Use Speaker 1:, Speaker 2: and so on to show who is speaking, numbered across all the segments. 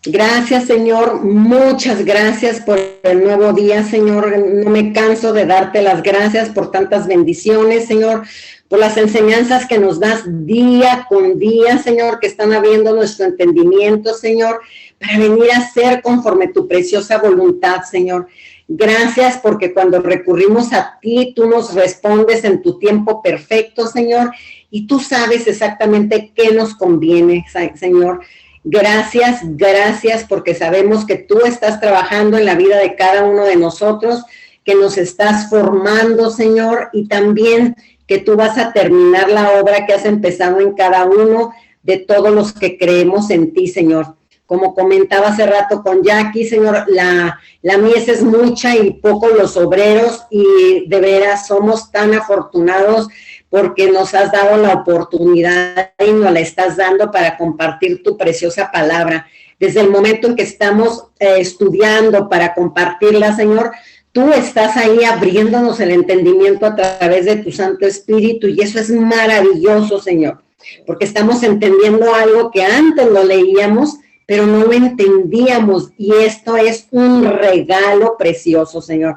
Speaker 1: Gracias, Señor. Muchas gracias por el nuevo día, Señor. No me canso de darte las gracias por tantas bendiciones, Señor, por las enseñanzas que nos das día con día, Señor, que están abriendo nuestro entendimiento, Señor, para venir a ser conforme tu preciosa voluntad, Señor. Gracias porque cuando recurrimos a ti, tú nos respondes en tu tiempo perfecto, Señor, y tú sabes exactamente qué nos conviene, Señor. Gracias, gracias, porque sabemos que tú estás trabajando en la vida de cada uno de nosotros, que nos estás formando, Señor, y también que tú vas a terminar la obra que has empezado en cada uno de todos los que creemos en ti, Señor. Como comentaba hace rato con Jackie, Señor, la mies es mucha y pocos los obreros, y de veras somos tan afortunados porque nos has dado la oportunidad y nos la estás dando para compartir tu preciosa palabra. Desde el momento en que estamos estudiando para compartirla, Señor, tú estás ahí abriéndonos el entendimiento a través de tu Santo Espíritu, y eso es maravilloso, Señor, porque estamos entendiendo algo que antes lo leíamos, pero no lo entendíamos, y esto es un regalo precioso, Señor.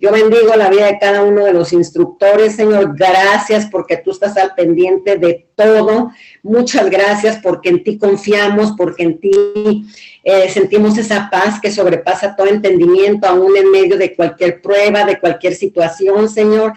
Speaker 1: Yo bendigo la vida de cada uno de los instructores, Señor. Gracias porque tú estás al pendiente de todo. Muchas gracias porque en ti confiamos, porque en ti sentimos esa paz que sobrepasa todo entendimiento, aún en medio de cualquier prueba, de cualquier situación, Señor.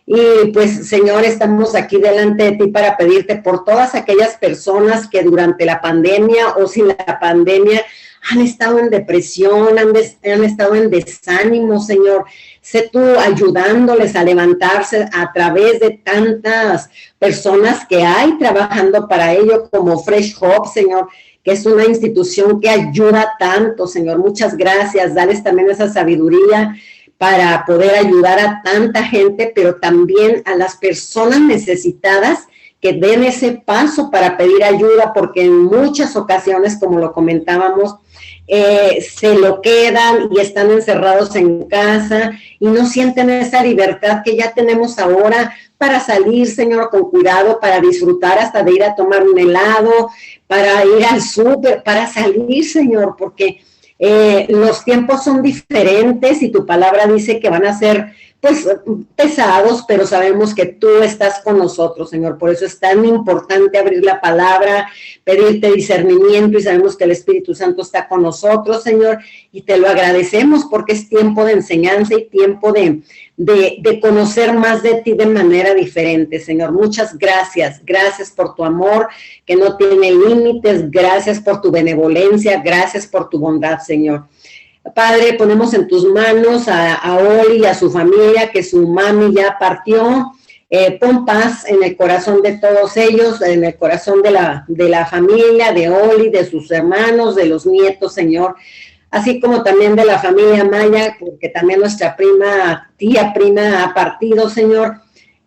Speaker 1: Y pues, Señor, estamos aquí delante de ti para pedirte por todas aquellas personas que durante la pandemia o sin la pandemia han estado en depresión, han estado en desánimo, Señor. Sé tú ayudándoles a levantarse a través de tantas personas que hay trabajando para ello, como Fresh Hope, Señor, que es una institución que ayuda tanto, Señor. Muchas gracias. Dales también esa sabiduría para poder ayudar a tanta gente, pero también a las personas necesitadas que den ese paso para pedir ayuda, porque en muchas ocasiones, como lo comentábamos, se lo quedan y están encerrados en casa y no sienten esa libertad que ya tenemos ahora para salir, Señor, con cuidado, para disfrutar hasta de ir a tomar un helado, para ir al súper, para salir, Señor, porque los tiempos son diferentes y tu palabra dice que van a ser pues pesados, pero sabemos que tú estás con nosotros, Señor. Por eso es tan importante abrir la palabra, pedirte discernimiento, y sabemos que el Espíritu Santo está con nosotros, Señor, y te lo agradecemos porque es tiempo de enseñanza y tiempo de conocer más de ti de manera diferente, Señor. Muchas gracias. Gracias por tu amor que no tiene límites. Gracias por tu benevolencia. Gracias por tu bondad, Señor. Padre, ponemos en tus manos a Oli y a su familia, que su mami ya partió. Pon paz en el corazón de todos ellos, en el corazón de la familia, de Oli, de sus hermanos, de los nietos, Señor, así como también de la familia Maya, porque también nuestra tía prima ha partido, Señor.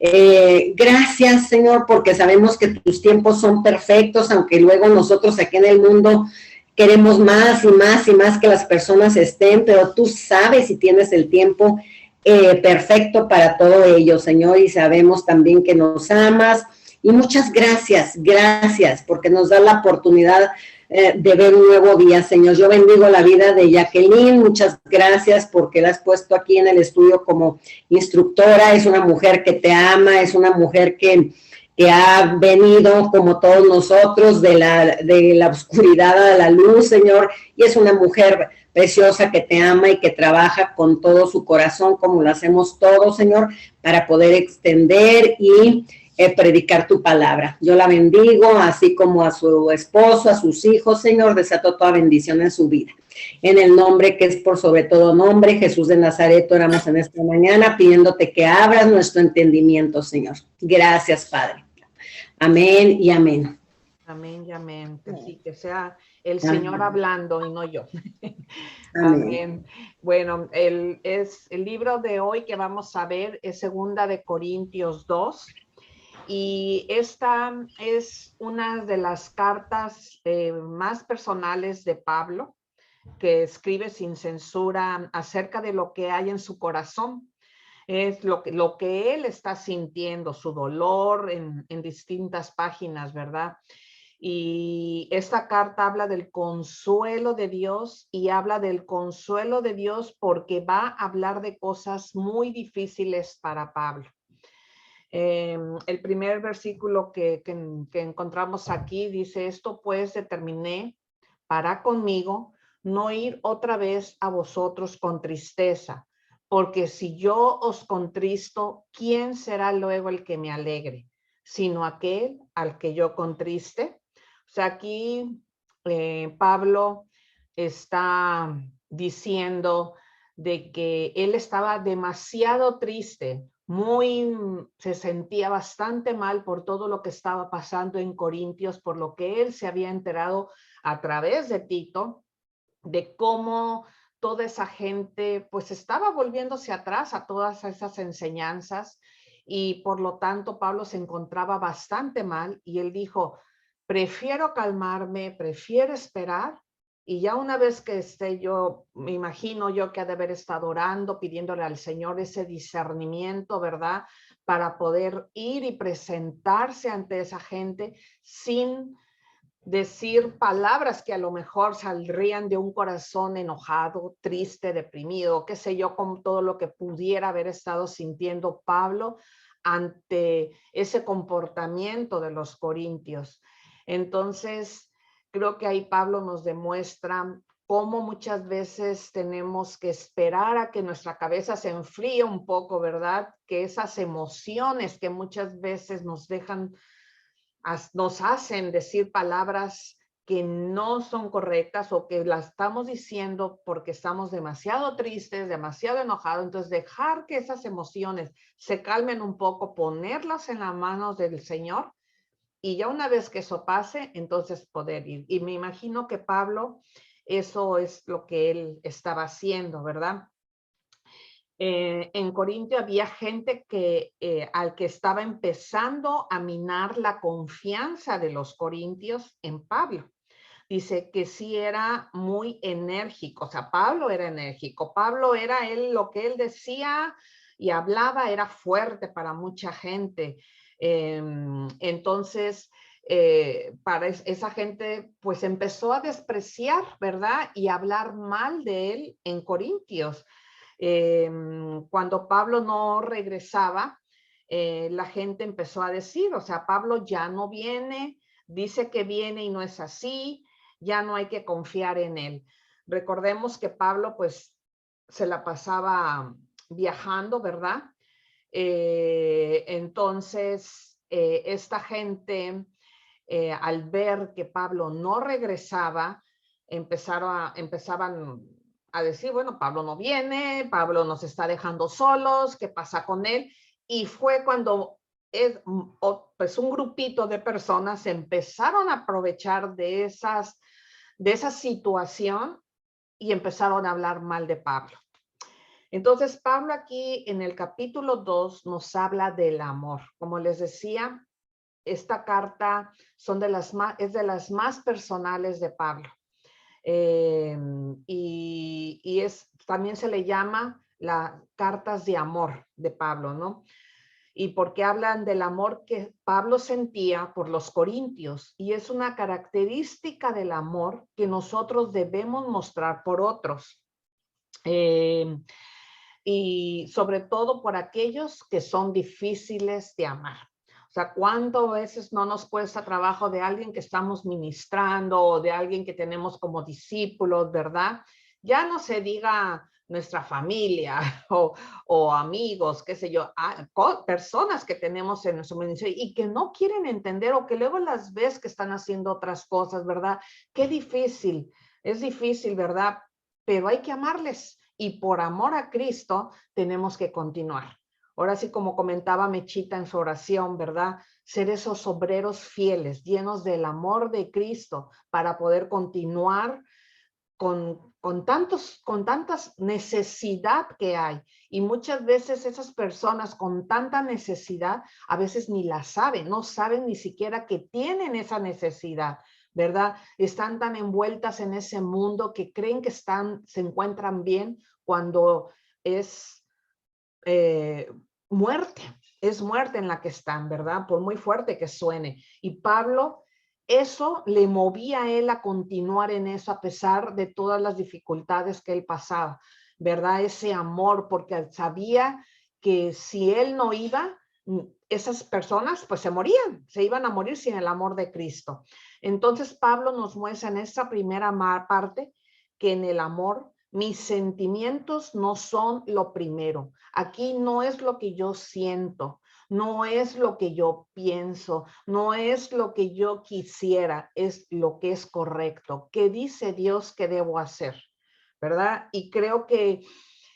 Speaker 1: Gracias, Señor, porque sabemos que tus tiempos son perfectos, aunque luego nosotros aquí en el mundo queremos más y más y más que las personas estén, pero tú sabes y tienes el tiempo perfecto para todo ello, Señor, y sabemos también que nos amas. Y muchas gracias, gracias, porque nos da la oportunidad de ver un nuevo día, Señor. Yo bendigo la vida de Jacqueline. Muchas gracias porque la has puesto aquí en el estudio como instructora. Es una mujer que te ama, es una mujer que ha venido, como todos nosotros, de la oscuridad a la luz, Señor, y es una mujer preciosa que te ama y que trabaja con todo su corazón, como lo hacemos todos, Señor, para poder extender y predicar tu palabra. Yo la bendigo, así como a su esposo, a sus hijos, Señor, desato toda bendición en su vida. En el nombre que es por sobre todo nombre, Jesús de Nazaret, oramos en esta mañana, pidiéndote que abras nuestro entendimiento, Señor. Gracias, Padre. Amén y amén.
Speaker 2: Amén y amén. Que sí, que sea el Señor hablando y no yo. Amén. Amén. Bueno, el libro de hoy que vamos a ver es 2 de Corintios 2. Y esta es una de las cartas más personales de Pablo, que escribe sin censura acerca de lo que hay en su corazón. Es lo que él está sintiendo, su dolor en distintas páginas, ¿verdad? Y esta carta habla del consuelo de Dios y habla del consuelo de Dios porque va a hablar de cosas muy difíciles para Pablo. El primer versículo que encontramos aquí dice, esto pues determiné para conmigo no ir otra vez a vosotros con tristeza, porque si yo os contristo, ¿quién será luego el que me alegre? Sino aquel al que yo contriste. O sea, aquí Pablo está diciendo de que él estaba demasiado triste, se sentía bastante mal por todo lo que estaba pasando en Corintios, por lo que él se había enterado a través de Tito, de cómo toda esa gente pues estaba volviéndose atrás a todas esas enseñanzas y por lo tanto Pablo se encontraba bastante mal y él dijo, prefiero calmarme, prefiero esperar y ya una vez que esté yo, me imagino yo que ha de haber estado orando, pidiéndole al Señor ese discernimiento, ¿verdad? Para poder ir y presentarse ante esa gente sin decir palabras que a lo mejor saldrían de un corazón enojado, triste, deprimido, qué sé yo, con todo lo que pudiera haber estado sintiendo Pablo ante ese comportamiento de los corintios. Entonces, creo que ahí Pablo nos demuestra cómo muchas veces tenemos que esperar a que nuestra cabeza se enfríe un poco, ¿verdad? Que esas emociones que muchas veces nos hacen decir palabras que no son correctas o que las estamos diciendo porque estamos demasiado tristes, demasiado enojados. Entonces, dejar que esas emociones se calmen un poco, ponerlas en las manos del Señor y ya una vez que eso pase, entonces poder ir. Y me imagino que Pablo, eso es lo que él estaba haciendo, ¿verdad? En Corintio había gente al que estaba empezando a minar la confianza de los corintios en Pablo. Dice que sí era muy enérgico, o sea, Pablo era enérgico, Pablo era él, lo que él decía y hablaba era fuerte para mucha gente. Entonces, para esa gente, pues empezó a despreciar, ¿verdad? Y a hablar mal de él en Corintios. Cuando Pablo no regresaba, la gente empezó a decir, o sea, Pablo ya no viene, dice que viene y no es así, ya no hay que confiar en él. Recordemos que Pablo pues se la pasaba viajando, ¿verdad? Entonces, esta gente, al ver que Pablo no regresaba, empezaban a decir, bueno, Pablo no viene, Pablo nos está dejando solos, ¿qué pasa con él? Y fue cuando pues un grupito de personas empezaron a aprovechar de esa situación y empezaron a hablar mal de Pablo. Entonces, Pablo aquí en el capítulo 2 nos habla del amor. Como les decía, esta carta es de las más personales de Pablo. También se le llama las cartas de amor de Pablo, ¿no? Y porque hablan del amor que Pablo sentía por los corintios, y es una característica del amor que nosotros debemos mostrar por otros. Y sobre todo por aquellos que son difíciles de amar. O sea, ¿cuántas veces no nos cuesta trabajo de alguien que estamos ministrando o de alguien que tenemos como discípulos, verdad? Ya no se diga nuestra familia o amigos, qué sé yo, personas que tenemos en nuestro ministerio y que no quieren entender o que luego las ves que están haciendo otras cosas, ¿verdad? Qué difícil, es difícil, ¿verdad? Pero hay que amarles y por amor a Cristo tenemos que continuar. Ahora sí, como comentaba Mechita en su oración, ¿verdad? Ser esos obreros fieles, llenos del amor de Cristo para poder continuar con tantas necesidad que hay. Y muchas veces esas personas con tanta necesidad, a veces ni la saben, no saben ni siquiera que tienen esa necesidad, ¿verdad? Están tan envueltas en ese mundo que creen que se encuentran bien cuando es muerte en la que están, ¿verdad? Por muy fuerte que suene. Y Pablo eso le movía a él a continuar en eso a pesar de todas las dificultades que él pasaba, ¿verdad? Ese amor, porque sabía que si él no iba, esas personas pues se morían, se iban a morir sin el amor de Cristo. Entonces Pablo nos muestra en esta primera parte que en el amor mis sentimientos no son lo primero. Aquí no es lo que yo siento, no es lo que yo pienso, no es lo que yo quisiera, es lo que es correcto. ¿Qué dice Dios que debo hacer? ¿Verdad? Y creo que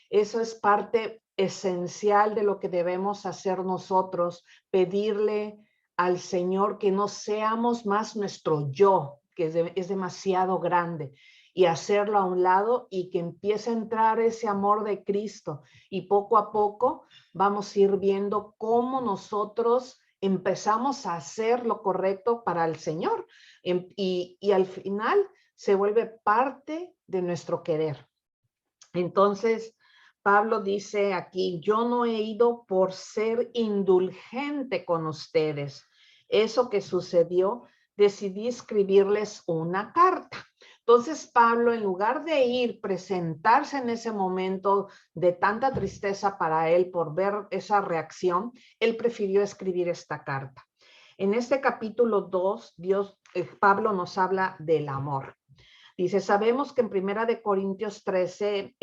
Speaker 2: eso es parte esencial de lo que debemos hacer nosotros, pedirle al Señor que no seamos más nuestro yo, que es demasiado grande, y hacerlo a un lado y que empiece a entrar ese amor de Cristo. Y poco a poco vamos a ir viendo cómo nosotros empezamos a hacer lo correcto para el Señor. Y al final se vuelve parte de nuestro querer. Entonces, Pablo dice aquí, yo no he ido por ser indulgente con ustedes. Eso que sucedió, decidí escribirles una carta. Entonces, Pablo, en lugar de ir, presentarse en ese momento de tanta tristeza para él por ver esa reacción, él prefirió escribir esta carta. En este capítulo 2, Pablo nos habla del amor. Dice, sabemos que en Primera de Corintios 13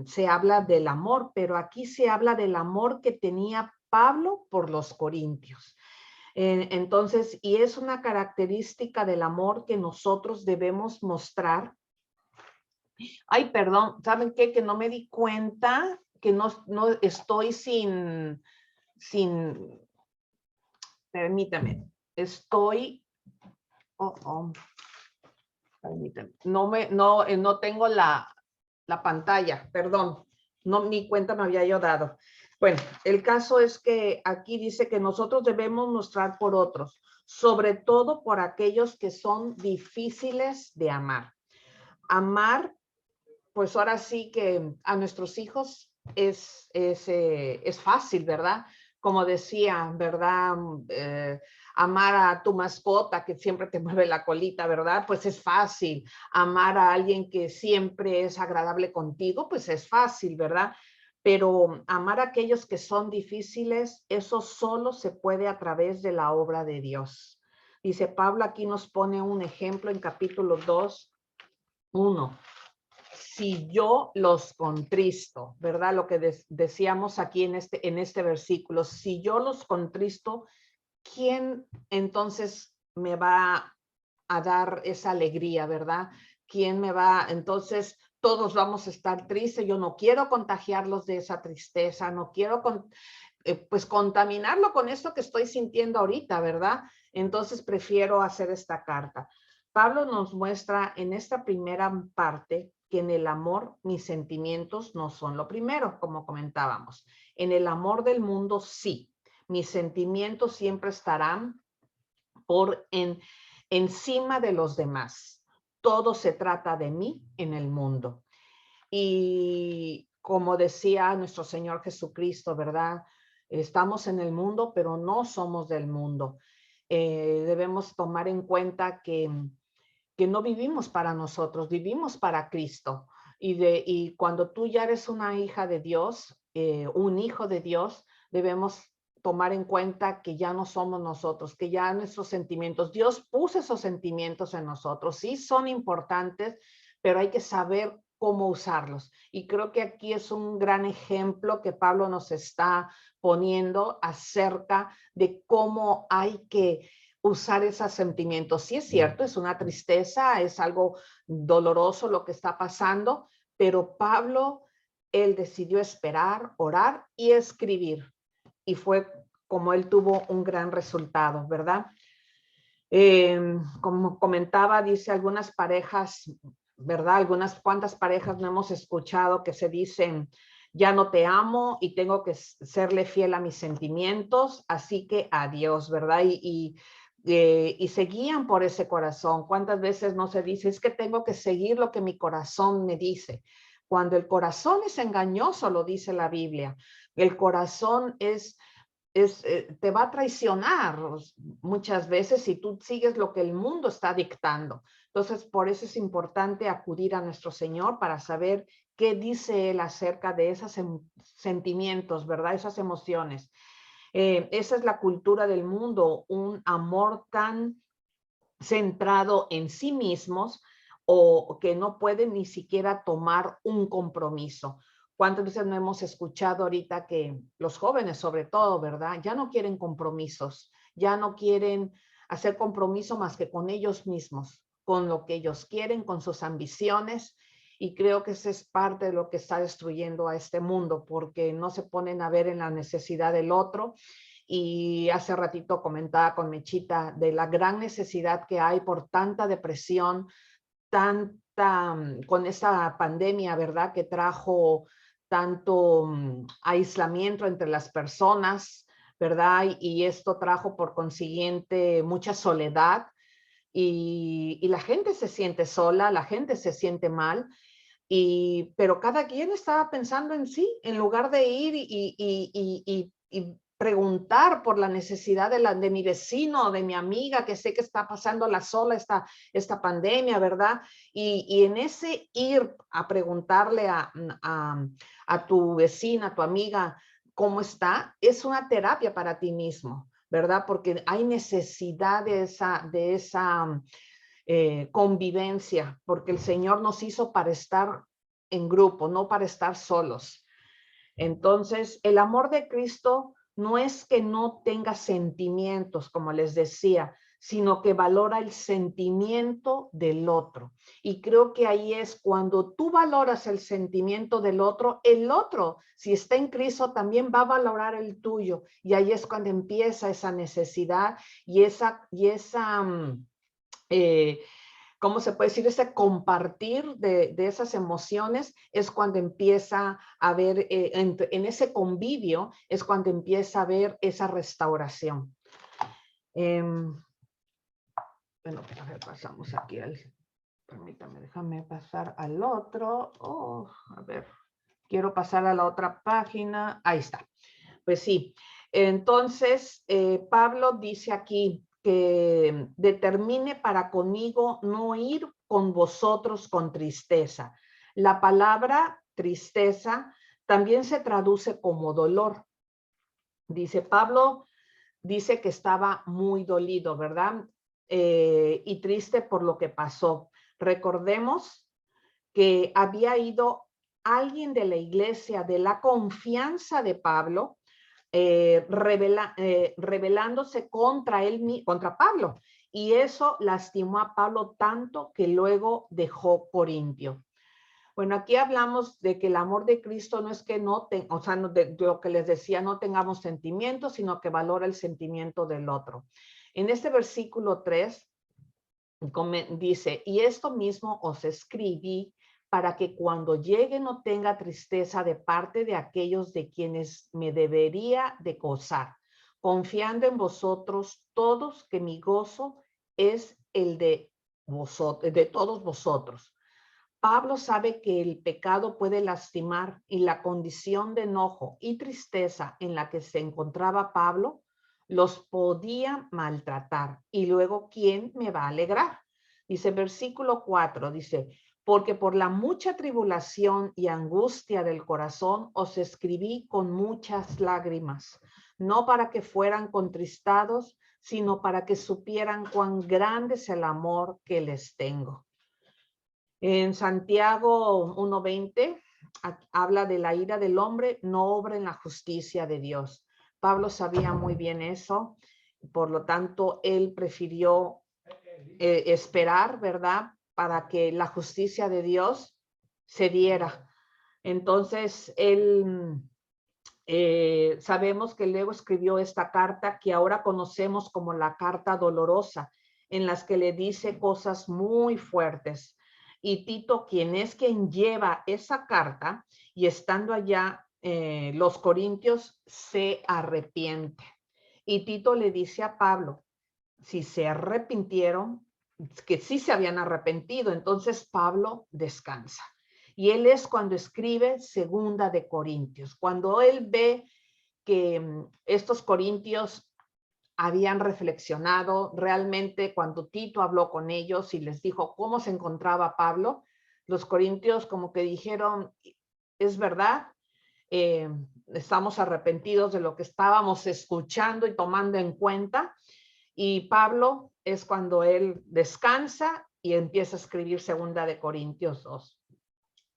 Speaker 2: se habla del amor, pero aquí se habla del amor que tenía Pablo por los corintios. Entonces, y es una característica del amor que nosotros debemos mostrar. Ay, perdón, ¿saben qué? Que no me di cuenta, que no estoy permítame, estoy, permítame, no tengo la pantalla, perdón, no, ni cuenta me había yo dado. Bueno, el caso es que aquí dice que nosotros debemos mostrar por otros, sobre todo por aquellos que son difíciles de amar. Amar, pues ahora sí que a nuestros hijos es fácil, ¿verdad? Como decía, ¿verdad? Amar a tu mascota que siempre te mueve la colita, ¿verdad? Pues es fácil. Amar a alguien que siempre es agradable contigo, pues es fácil, ¿verdad? Pero amar a aquellos que son difíciles, eso solo se puede a través de la obra de Dios. Dice Pablo, aquí nos pone un ejemplo en capítulo 2, 1. Si yo los contristo, ¿verdad? Lo que decíamos aquí en este versículo, si yo los contristo, ¿quién entonces me va a dar esa alegría, verdad? ¿Quién me va? Entonces, todos vamos a estar tristes. Yo no quiero contagiarlos de esa tristeza, no quiero pues contaminarlo con esto que estoy sintiendo ahorita, ¿verdad? Entonces, prefiero hacer esta carta. Pablo nos muestra en esta primera parte que en el amor mis sentimientos no son lo primero, como comentábamos. En el amor del mundo, sí. Mis sentimientos siempre estarán encima de los demás. Todo se trata de mí en el mundo. Y como decía nuestro Señor Jesucristo, ¿verdad? Estamos en el mundo, pero no somos del mundo. Debemos tomar en cuenta que no vivimos para nosotros, vivimos para Cristo. Y cuando tú ya eres una hija de Dios, un hijo de Dios, debemos tomar en cuenta que ya no somos nosotros, que ya nuestros sentimientos, Dios puso esos sentimientos en nosotros, sí son importantes, pero hay que saber cómo usarlos. Y creo que aquí es un gran ejemplo que Pablo nos está poniendo acerca de cómo hay que usar esos sentimientos. Sí es cierto, es una tristeza, es algo doloroso lo que está pasando, pero Pablo, él decidió esperar, orar y escribir. Y fue como él tuvo un gran resultado, ¿verdad? Como comentaba, dice algunas parejas, ¿verdad? Algunas cuantas parejas no hemos escuchado que se dicen, ya no te amo y tengo que serle fiel a mis sentimientos, así que adiós, ¿verdad? Y se guían por ese corazón. ¿Cuántas veces no se dice, es que tengo que seguir lo que mi corazón me dice? Cuando el corazón es engañoso, lo dice la Biblia. El corazón es te va a traicionar muchas veces si tú sigues lo que el mundo está dictando. Entonces, por eso es importante acudir a nuestro Señor para saber qué dice Él acerca de esos sentimientos, ¿verdad? Esas emociones. Esa es la cultura del mundo, un amor tan centrado en sí mismos o que no pueden ni siquiera tomar un compromiso. ¿Cuántas veces no hemos escuchado ahorita que los jóvenes, sobre todo, ¿verdad? Ya no quieren compromisos, ya no quieren hacer compromiso más que con ellos mismos, con lo que ellos quieren, con sus ambiciones. Y creo que esa es parte de lo que está destruyendo a este mundo, porque no se ponen a ver en la necesidad del otro. Y hace ratito comentaba con Mechita de la gran necesidad que hay por tanta depresión, con esta pandemia, ¿verdad? Que trajo tanto aislamiento entre las personas, ¿verdad? Y esto trajo por consiguiente mucha soledad y la gente se siente sola, la gente se siente mal, pero cada quien estaba pensando en sí, en lugar de ir y preguntar por la necesidad de mi vecino, de mi amiga, que sé que está pasándola sola esta pandemia, ¿verdad? Y en ese ir a preguntarle a tu vecina, a tu amiga, cómo está, es una terapia para ti mismo, ¿verdad? Porque hay necesidad de esa convivencia, porque el Señor nos hizo para estar en grupo, no para estar solos. Entonces, el amor de Cristo no es que no tenga sentimientos, como les decía, sino que valora el sentimiento del otro. Y creo que ahí es cuando tú valoras el sentimiento del otro, si está en Cristo, también va a valorar el tuyo. Y ahí es cuando empieza esa necesidad y ¿cómo se puede decir? Ese compartir de esas emociones es cuando empieza a haber, en ese convivio, es cuando empieza a haber esa restauración. Bueno, a ver, pasamos aquí permítame, déjame pasar al otro. A ver, quiero pasar a la otra página. Ahí está. Pues sí. Entonces, Pablo dice aquí que determine para conmigo no ir con vosotros con tristeza. La palabra tristeza también se traduce como dolor. Dice Pablo, dice que estaba muy dolido, ¿verdad? Y triste por lo que pasó. Recordemos que había ido alguien de la iglesia, de la confianza de Pablo, rebelándose contra Pablo. Y eso lastimó a Pablo tanto que luego dejó Corintio. Bueno, aquí hablamos de que el amor de Cristo no es que de lo que les decía, no tengamos sentimientos, sino que valora el sentimiento del otro. En este versículo 3 dice, y esto mismo os escribí para que cuando llegue no tenga tristeza de parte de aquellos de quienes me debería de gozar, confiando en vosotros todos que mi gozo es el de todos vosotros. Pablo sabe que el pecado puede lastimar y la condición de enojo y tristeza en la que se encontraba Pablo los podía maltratar. Y luego, ¿quién me va a alegrar? Dice versículo 4, dice, porque por la mucha tribulación y angustia del corazón os escribí con muchas lágrimas, no para que fueran contristados, sino para que supieran cuán grande es el amor que les tengo. En Santiago 1:20 habla de la ira del hombre, no obra en la justicia de Dios. Pablo sabía muy bien eso, por lo tanto, él prefirió esperar, ¿verdad? Para que la justicia de Dios se diera. Entonces, él sabemos que luego escribió esta carta que ahora conocemos como la carta dolorosa, en las que le dice cosas muy fuertes. Y Tito, quien lleva esa carta, y estando allá, los corintios se arrepiente. Y Tito le dice a Pablo, si se arrepintieron, que sí se habían arrepentido, entonces Pablo descansa. Y él es cuando escribe Segunda de Corintios, cuando él ve que estos corintios habían reflexionado realmente cuando Tito habló con ellos y les dijo cómo se encontraba Pablo. Los corintios como que dijeron, es verdad, estamos arrepentidos de lo que estábamos escuchando y tomando en cuenta. Y Pablo es cuando él descansa y empieza a escribir 2 Corintios 2.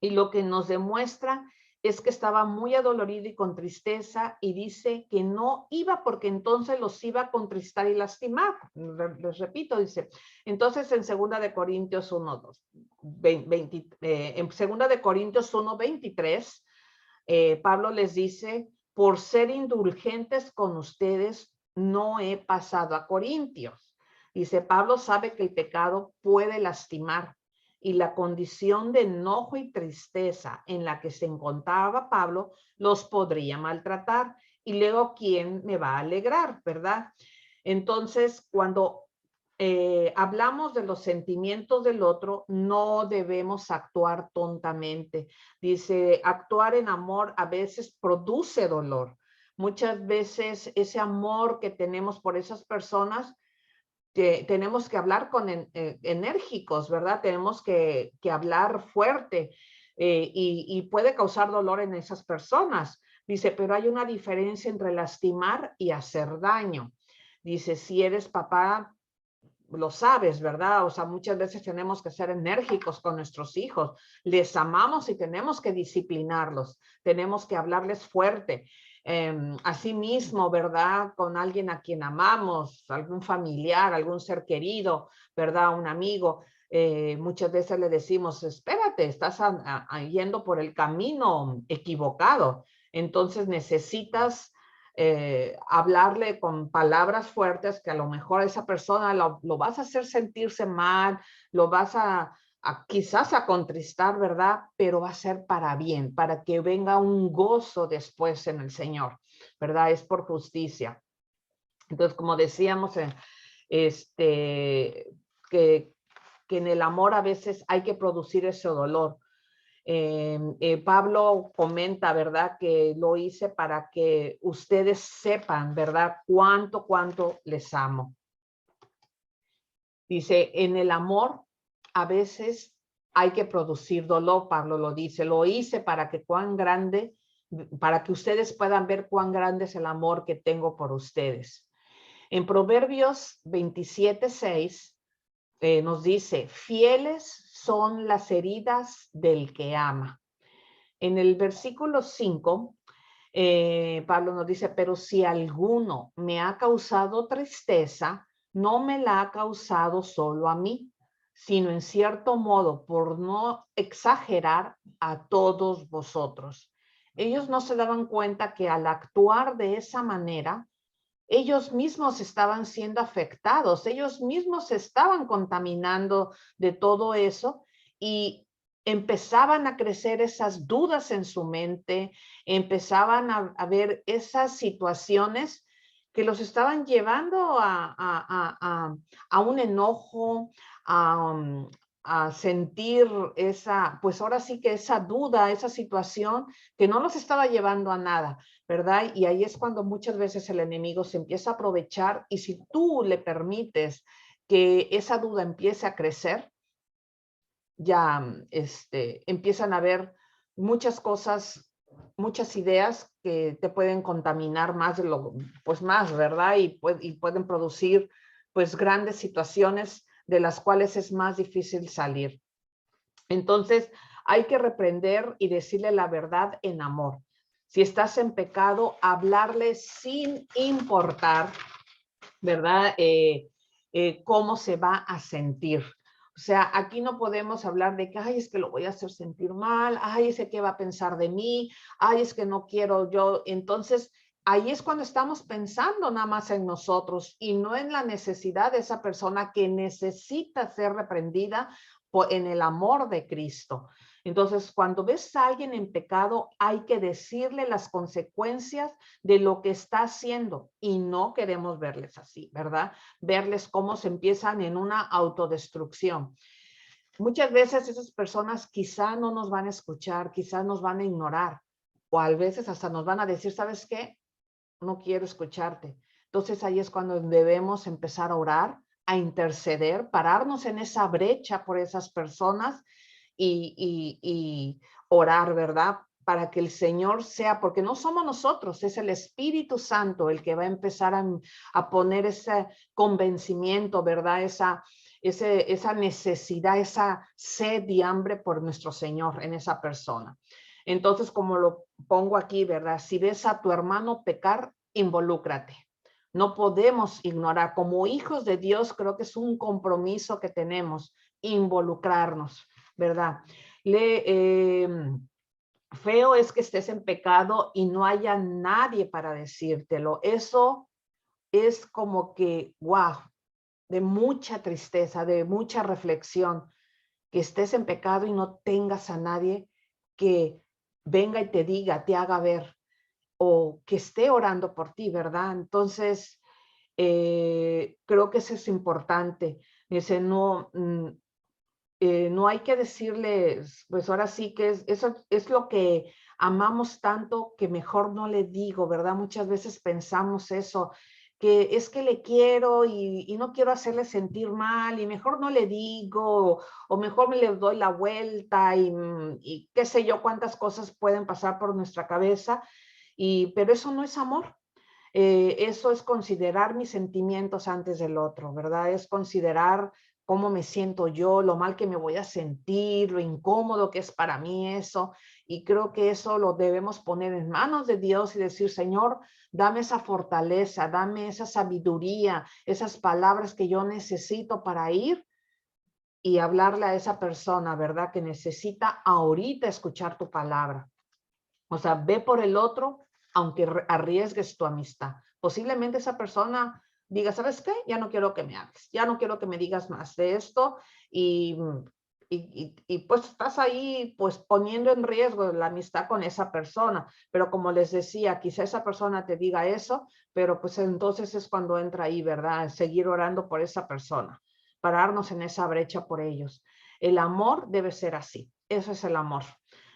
Speaker 2: Y lo que nos demuestra es que estaba muy adolorido y con tristeza y dice que no iba porque entonces los iba a contristar y lastimar. Les repito, dice, entonces en 2 Corintios 1, 2, en 2 Corintios 1:23, Pablo les dice, por ser indulgentes con ustedes, no he pasado a Corintios. Dice, Pablo sabe que el pecado puede lastimar y la condición de enojo y tristeza en la que se encontraba Pablo los podría maltratar. Y luego, ¿quién me va a alegrar, verdad? Entonces, cuando hablamos de los sentimientos del otro, no debemos actuar tontamente. Dice, actuar en amor a veces produce dolor. Muchas veces ese amor que tenemos por esas personas, tenemos que hablar con enérgicos, ¿verdad? Tenemos que hablar fuerte y puede causar dolor en esas personas. Dice, pero hay una diferencia entre lastimar y hacer daño. Dice, si eres papá, lo sabes, ¿verdad? O sea, muchas veces tenemos que ser enérgicos con nuestros hijos. Les amamos y tenemos que disciplinarlos. Tenemos que hablarles fuerte. Asimismo, ¿verdad? Con alguien a quien amamos, algún familiar, algún ser querido, ¿verdad? Un amigo. Muchas veces le decimos, espérate, estás yendo por el camino equivocado. Entonces necesitas hablarle con palabras fuertes que a lo mejor a esa persona lo vas a hacer sentirse mal, lo vas quizás a contristar, ¿verdad? Pero va a ser para bien, para que venga un gozo después en el Señor, ¿verdad? Es por justicia. Entonces, como decíamos, que en el amor a veces hay que producir ese dolor. Pablo comenta, ¿verdad? Que lo hice para que ustedes sepan, ¿verdad? Cuánto les amo. Dice, en el amor a veces hay que producir dolor, Pablo lo dice, lo hice para que para que ustedes puedan ver cuán grande es el amor que tengo por ustedes. En Proverbios 27:6 nos dice, fieles son las heridas del que ama. En el versículo 5, Pablo nos dice, pero si alguno me ha causado tristeza, no me la ha causado solo a mí, sino en cierto modo, por no exagerar, a todos vosotros. Ellos no se daban cuenta que al actuar de esa manera, ellos mismos estaban siendo afectados, ellos mismos se estaban contaminando de todo eso y empezaban a crecer esas dudas en su mente, empezaban a ver esas situaciones que los estaban llevando a un enojo, a sentir pues ahora sí que esa duda, esa situación que no los estaba llevando a nada, ¿verdad? Y ahí es cuando muchas veces el enemigo se empieza a aprovechar y si tú le permites que esa duda empiece a crecer, ya empiezan a haber muchas cosas, muchas ideas que te pueden contaminar más de pues más, ¿verdad? Y pueden producir pues grandes situaciones de las cuales es más difícil salir. Entonces, hay que reprender y decirle la verdad en amor. Si estás en pecado, hablarle sin importar, ¿verdad? Cómo se va a sentir. O sea, aquí no podemos hablar de que, ay, es que lo voy a hacer sentir mal, ay, ese qué va a pensar de mí, ay, es que no quiero yo. Entonces, ahí es cuando estamos pensando nada más en nosotros y no en la necesidad de esa persona que necesita ser reprendida en el amor de Cristo. Entonces, cuando ves a alguien en pecado, hay que decirle las consecuencias de lo que está haciendo y no queremos verles así, ¿verdad? Verles cómo se empiezan en una autodestrucción. Muchas veces esas personas quizá no nos van a escuchar, quizá nos van a ignorar o a veces hasta nos van a decir, ¿sabes qué? no quiero escucharte. Entonces ahí es cuando debemos empezar a orar, a interceder, pararnos en esa brecha por esas personas y orar, ¿verdad? Para que el Señor sea, porque no somos nosotros, es el Espíritu Santo el que va a empezar a poner ese convencimiento, ¿verdad? Esa necesidad, esa sed y hambre por nuestro Señor en esa persona. Entonces, como lo pongo aquí, ¿verdad? Si ves a tu hermano pecar, involúcrate. No podemos ignorar. Como hijos de Dios, creo que es un compromiso que tenemos, involucrarnos, ¿verdad? Feo es que estés en pecado y no haya nadie para decírtelo. Eso es como que, wow, de mucha tristeza, de mucha reflexión, que estés en pecado y no tengas a nadie que venga y te diga, te haga ver, o que esté orando por ti, ¿verdad? Entonces, creo que eso es importante. Dice, no, no hay que decirles, pues ahora sí que eso es lo que amamos tanto que mejor no le digo, ¿verdad? Muchas veces pensamos eso, que es que le quiero y no quiero hacerle sentir mal y mejor no le digo o mejor me le doy la vuelta y qué sé yo cuántas cosas pueden pasar por nuestra cabeza, pero eso no es amor. Eso es considerar mis sentimientos antes del otro, ¿verdad? Es considerar cómo me siento yo, lo mal que me voy a sentir, lo incómodo que es para mí eso. Y creo que eso lo debemos poner en manos de Dios y decir, Señor, dame esa fortaleza, dame esa sabiduría, esas palabras que yo necesito para ir y hablarle a esa persona, ¿verdad? Que necesita ahorita escuchar tu palabra. O sea, ve por el otro, aunque arriesgues tu amistad. Posiblemente esa persona diga, ¿sabes qué? Ya no quiero que me hables, ya no quiero que me digas más de esto y pues estás ahí pues poniendo en riesgo la amistad con esa persona. Pero como les decía, quizá esa persona te diga eso, pero pues entonces es cuando entra ahí, ¿verdad? Seguir orando por esa persona, pararnos en esa brecha por ellos. El amor debe ser así, eso es el amor.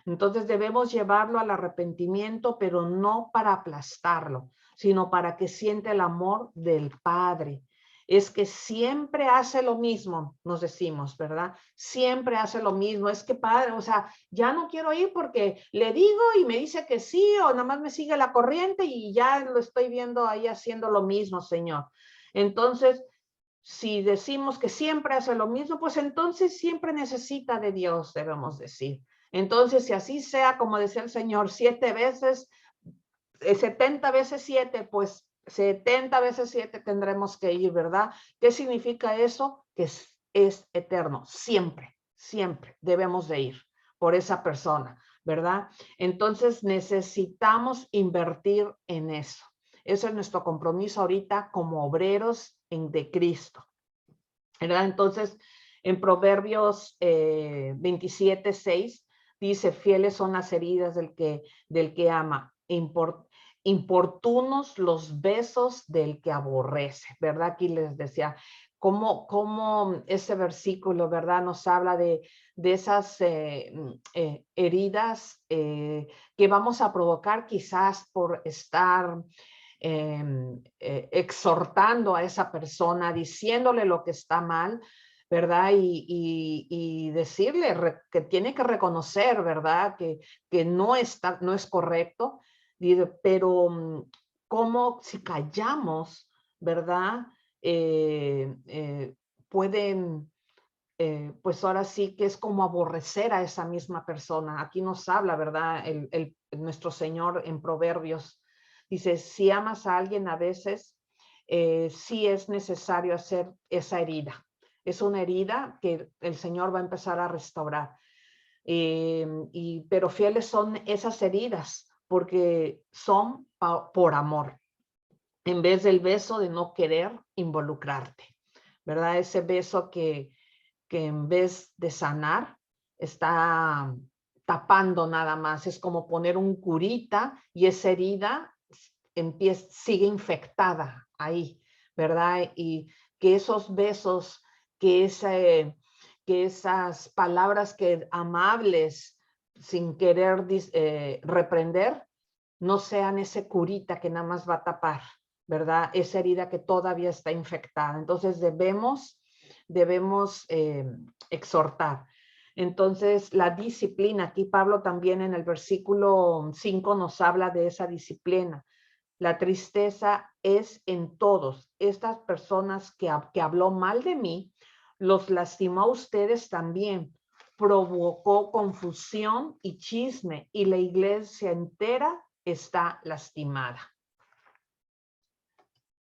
Speaker 2: Entonces debemos llevarlo al arrepentimiento, pero no para aplastarlo, sino para que siente el amor del Padre. Es que siempre hace lo mismo, nos decimos, ¿verdad? Siempre hace lo mismo. Es que Padre, o sea, ya no quiero ir porque le digo y me dice que sí, o nada más me sigue la corriente y ya lo estoy viendo ahí haciendo lo mismo, Señor. Entonces, si decimos que siempre hace lo mismo, pues entonces siempre necesita de Dios, debemos decir. Entonces, si así sea, como decía el Señor, 7 veces, 70 veces 7, pues 70 veces 7 tendremos que ir, ¿verdad? ¿Qué significa eso? Que es eterno, siempre, siempre debemos de ir por esa persona, ¿verdad? Entonces necesitamos invertir en eso. Ese es nuestro compromiso ahorita como obreros de Cristo, ¿verdad? Entonces, en Proverbios 27:6 dice, fieles son las heridas del que ama, importunos los besos del que aborrece, ¿verdad? Aquí les decía, cómo ese versículo, ¿verdad? Nos habla de esas heridas que vamos a provocar quizás por estar exhortando a esa persona, diciéndole lo que está mal, ¿verdad? Y decirle que tiene que reconocer, ¿verdad? Que no es correcto, pero como si callamos, ¿verdad? Pueden, pues ahora sí que es como aborrecer a esa misma persona. Aquí nos habla, ¿verdad? Nuestro Señor en Proverbios dice, si amas a alguien a veces, sí es necesario hacer esa herida. Es una herida que el Señor va a empezar a restaurar. Pero fieles son esas heridas porque son por amor, en vez del beso de no querer involucrarte, ¿verdad? Ese beso que en vez de sanar está tapando nada más. Es como poner un curita y esa herida sigue infectada ahí, ¿verdad? Y que esos besos, que esas palabras amables sin querer reprender, no sean ese curita que nada más va a tapar, ¿verdad? Esa herida que todavía está infectada. Entonces debemos exhortar. Entonces la disciplina, aquí Pablo también en el versículo 5 nos habla de esa disciplina. La tristeza es en todos. Estas personas que habló mal de mí, los lastimó a ustedes también. Provocó confusión y chisme y la iglesia entera está lastimada.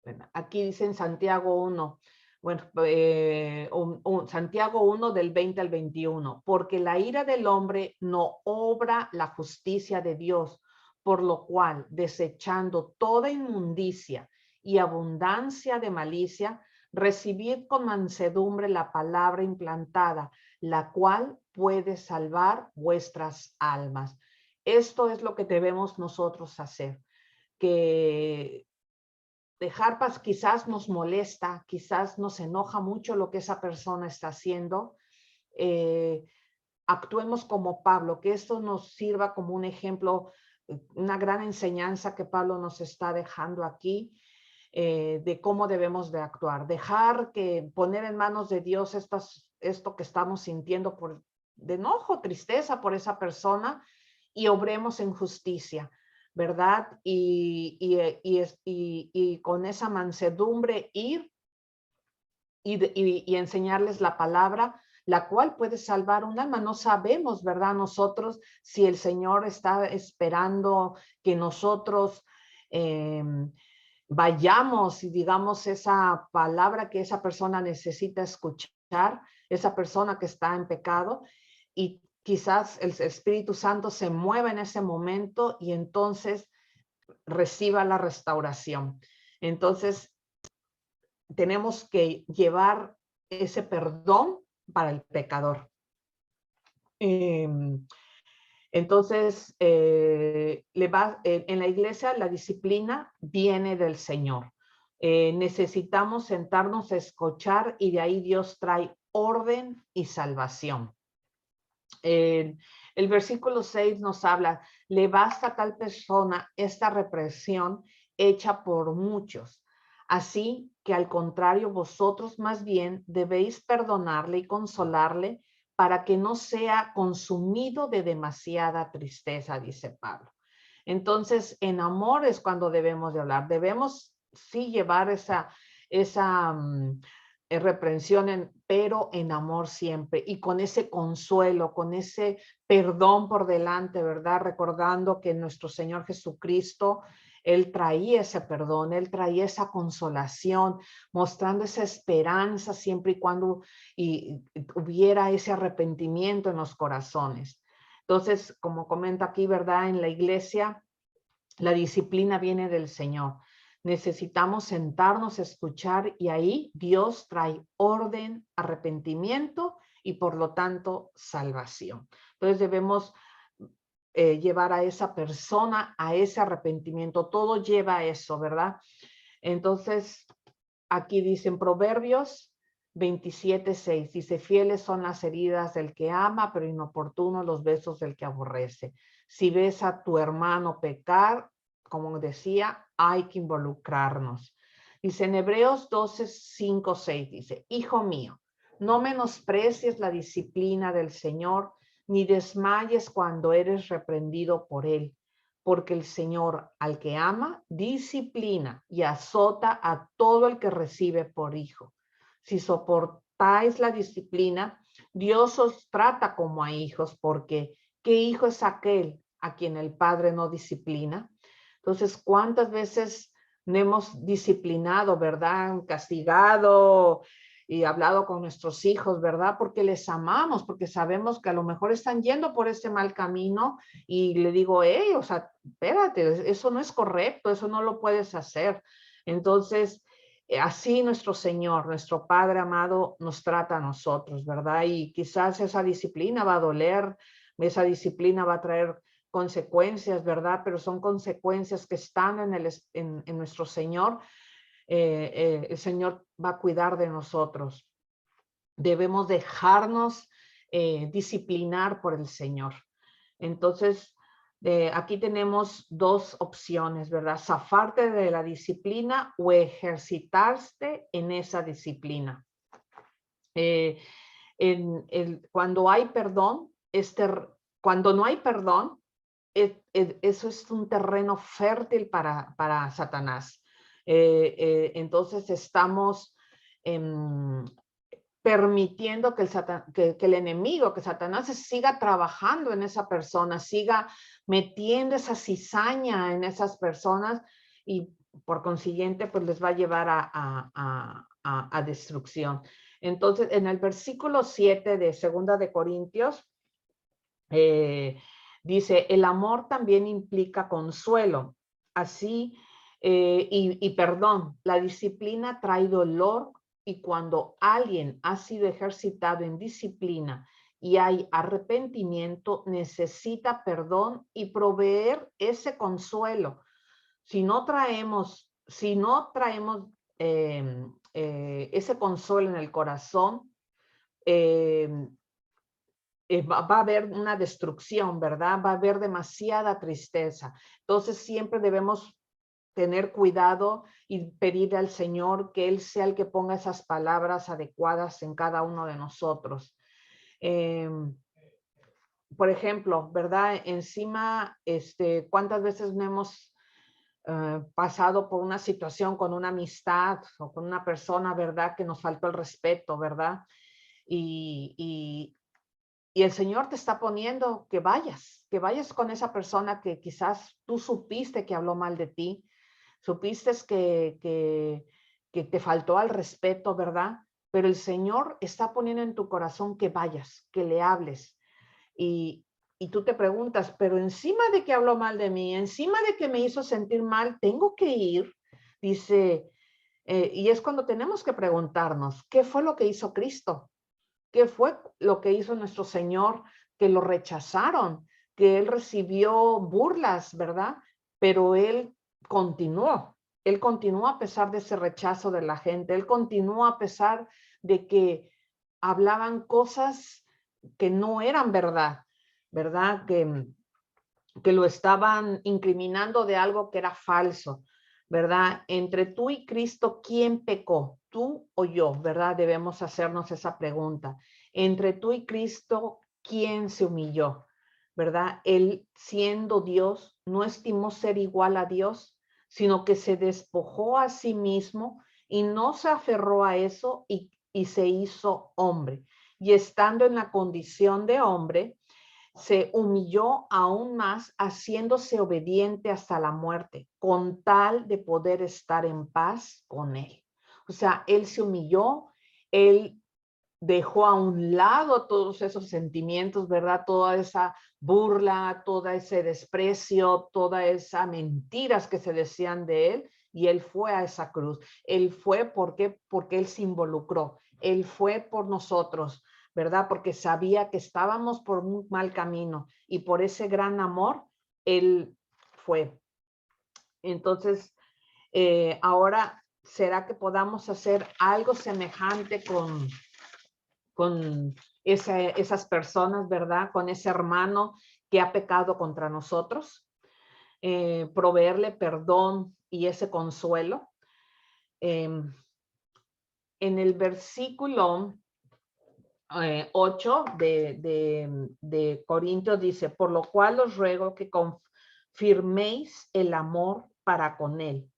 Speaker 2: Bueno, aquí dice en Santiago 1, bueno, Santiago 1 del 20 al 21, porque la ira del hombre no obra la justicia de Dios, por lo cual, desechando toda inmundicia y abundancia de malicia, recibid con mansedumbre la palabra implantada, la cual puede salvar vuestras almas. Esto es lo que debemos nosotros hacer, que dejar paz. Quizás nos molesta, quizás nos enoja mucho lo que esa persona está haciendo. Actuemos como Pablo, que esto nos sirva como un ejemplo, una gran enseñanza que Pablo nos está dejando aquí, de cómo debemos de actuar. Poner en manos de Dios esto que estamos sintiendo de enojo, tristeza por esa persona, y obremos en justicia, ¿verdad? Y con esa mansedumbre ir y enseñarles la palabra, la cual puede salvar un alma. No sabemos, ¿verdad? Nosotros, si el Señor está esperando que nosotros vayamos y digamos esa palabra que esa persona necesita escuchar, esa persona que está en pecado, y quizás el Espíritu Santo se mueva en ese momento y entonces reciba la restauración. Entonces, tenemos que llevar ese perdón para el pecador. Entonces, en la iglesia la disciplina viene del Señor. Necesitamos sentarnos a escuchar y de ahí Dios trae orden y salvación. El versículo 6 nos habla, le basta a tal persona esta represión hecha por muchos. Así que al contrario, vosotros más bien debéis perdonarle y consolarle para que no sea consumido de demasiada tristeza, dice Pablo. Entonces, en amor es cuando debemos de hablar. Debemos sí llevar esa reprensión, pero en amor siempre y con ese consuelo, con ese perdón por delante, ¿verdad? Recordando que nuestro Señor Jesucristo, Él traía ese perdón, Él traía esa consolación, mostrando esa esperanza siempre y cuando hubiera ese arrepentimiento en los corazones. Entonces, como comenta aquí, ¿verdad? En la iglesia, la disciplina viene del Señor. Necesitamos sentarnos a escuchar y ahí Dios trae orden, arrepentimiento y por lo tanto salvación. Entonces debemos llevar a esa persona a ese arrepentimiento. Todo lleva a eso, ¿verdad? Entonces aquí dicen Proverbios 27:6, dice, fieles son las heridas del que ama, pero inoportunos los besos del que aborrece. Si ves a tu hermano pecar, como decía, hay que involucrarnos. Dice en Hebreos 12:5-6, dice, hijo mío, no menosprecies la disciplina del Señor, ni desmayes cuando eres reprendido por él, porque el Señor al que ama, disciplina y azota a todo el que recibe por hijo. Si soportáis la disciplina, Dios os trata como a hijos, porque ¿qué hijo es aquel a quien el Padre no disciplina? Entonces, ¿cuántas veces no hemos disciplinado, verdad? Castigado y hablado con nuestros hijos, ¿verdad? Porque les amamos, porque sabemos que a lo mejor están yendo por este mal camino y le digo, hey, o sea, espérate, eso no es correcto, eso no lo puedes hacer. Entonces, así nuestro Señor, nuestro Padre amado, nos trata a nosotros, ¿verdad? Y quizás esa disciplina va a doler, esa disciplina va a traer consecuencias, ¿verdad? Pero son consecuencias que están en nuestro Señor. El Señor va a cuidar de nosotros. Debemos dejarnos disciplinar por el Señor. Entonces, Aquí tenemos dos opciones, ¿verdad? Zafarte de la disciplina o ejercitarte en esa disciplina. Cuando hay perdón, cuando no hay perdón, eso es un terreno fértil para Satanás. Entonces estamos permitiendo que el enemigo, que Satanás siga trabajando en esa persona, siga metiendo esa cizaña en esas personas y por consiguiente pues les va a llevar a destrucción. Entonces en el versículo 7 de 2 de Corintios dice, el amor también implica consuelo, así y perdón. La disciplina trae dolor y cuando alguien ha sido ejercitado en disciplina y hay arrepentimiento, necesita perdón y proveer ese consuelo. Si no traemos ese consuelo en el corazón, va a haber una destrucción, ¿verdad? Va a haber demasiada tristeza. Entonces siempre debemos tener cuidado y pedirle al Señor que Él sea el que ponga esas palabras adecuadas en cada uno de nosotros. Por ejemplo, ¿verdad? Encima, ¿cuántas veces no hemos pasado por una situación con una amistad o con una persona, ¿verdad? Que nos faltó el respeto, ¿verdad? Y el Señor te está poniendo que vayas con esa persona que quizás tú supiste que habló mal de ti, supiste que te faltó al respeto, ¿verdad? Pero el Señor está poniendo en tu corazón que vayas, que le hables. Y tú te preguntas, pero encima de que habló mal de mí, encima de que me hizo sentir mal, ¿tengo que ir? Dice, y es cuando tenemos que preguntarnos, ¿qué fue lo que hizo Cristo? ¿Qué fue lo que hizo nuestro Señor? Que lo rechazaron, que Él recibió burlas, ¿verdad? Pero Él continuó a pesar de ese rechazo de la gente, Él continuó a pesar de que hablaban cosas que no eran verdad, ¿verdad? Que lo estaban incriminando de algo que era falso, ¿verdad? Entre tú y Cristo, ¿quién pecó? ¿Tú o yo? ¿Verdad? Debemos hacernos esa pregunta. Entre tú y Cristo, ¿quién se humilló? ¿Verdad? Él, siendo Dios, no estimó ser igual a Dios, sino que se despojó a sí mismo y no se aferró a eso y se hizo hombre. Y estando en la condición de hombre, se humilló aún más, haciéndose obediente hasta la muerte, con tal de poder estar en paz con él. O sea, él se humilló, él dejó a un lado todos esos sentimientos, ¿verdad? Toda esa burla, todo ese desprecio, todas esas mentiras que se decían de él, y él fue a esa cruz. Él fue porque él se involucró, él fue por nosotros, ¿verdad? Porque sabía que estábamos por un mal camino y por ese gran amor, él fue. Entonces, ahora, ¿será que podamos hacer algo semejante con esas personas, ¿verdad? Con ese hermano que ha pecado contra nosotros? Proveerle perdón y ese consuelo. En el versículo 8 de Corintios dice, por lo cual os ruego que confirméis el amor para con él.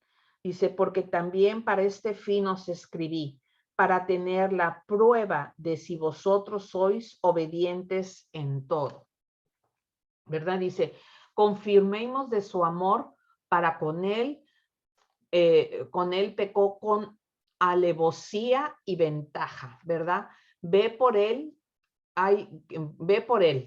Speaker 2: Dice, porque también para este fin os escribí, para tener la prueba de si vosotros sois obedientes en todo. ¿Verdad? Dice, confirmemos de su amor para con él pecó con alevosía y ventaja, ¿verdad? Ve por él,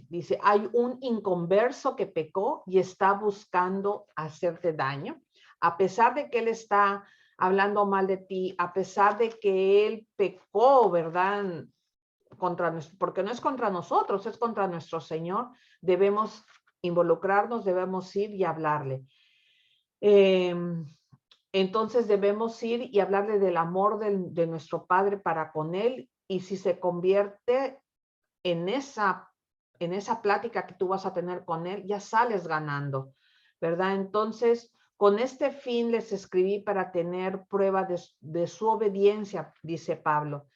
Speaker 2: dice, hay un inconverso que pecó y está buscando hacerte daño, a pesar de que él está hablando mal de ti, a pesar de que él pecó, ¿verdad? Porque no es contra nosotros, es contra nuestro Señor, debemos involucrarnos, debemos ir y hablarle. Entonces debemos ir y hablarle del amor de nuestro Padre para con él, y si se convierte en esa en esa plática que tú vas a tener con él, ya sales ganando, ¿verdad? Entonces, con este fin les escribí para tener prueba de su obediencia, dice Pablo.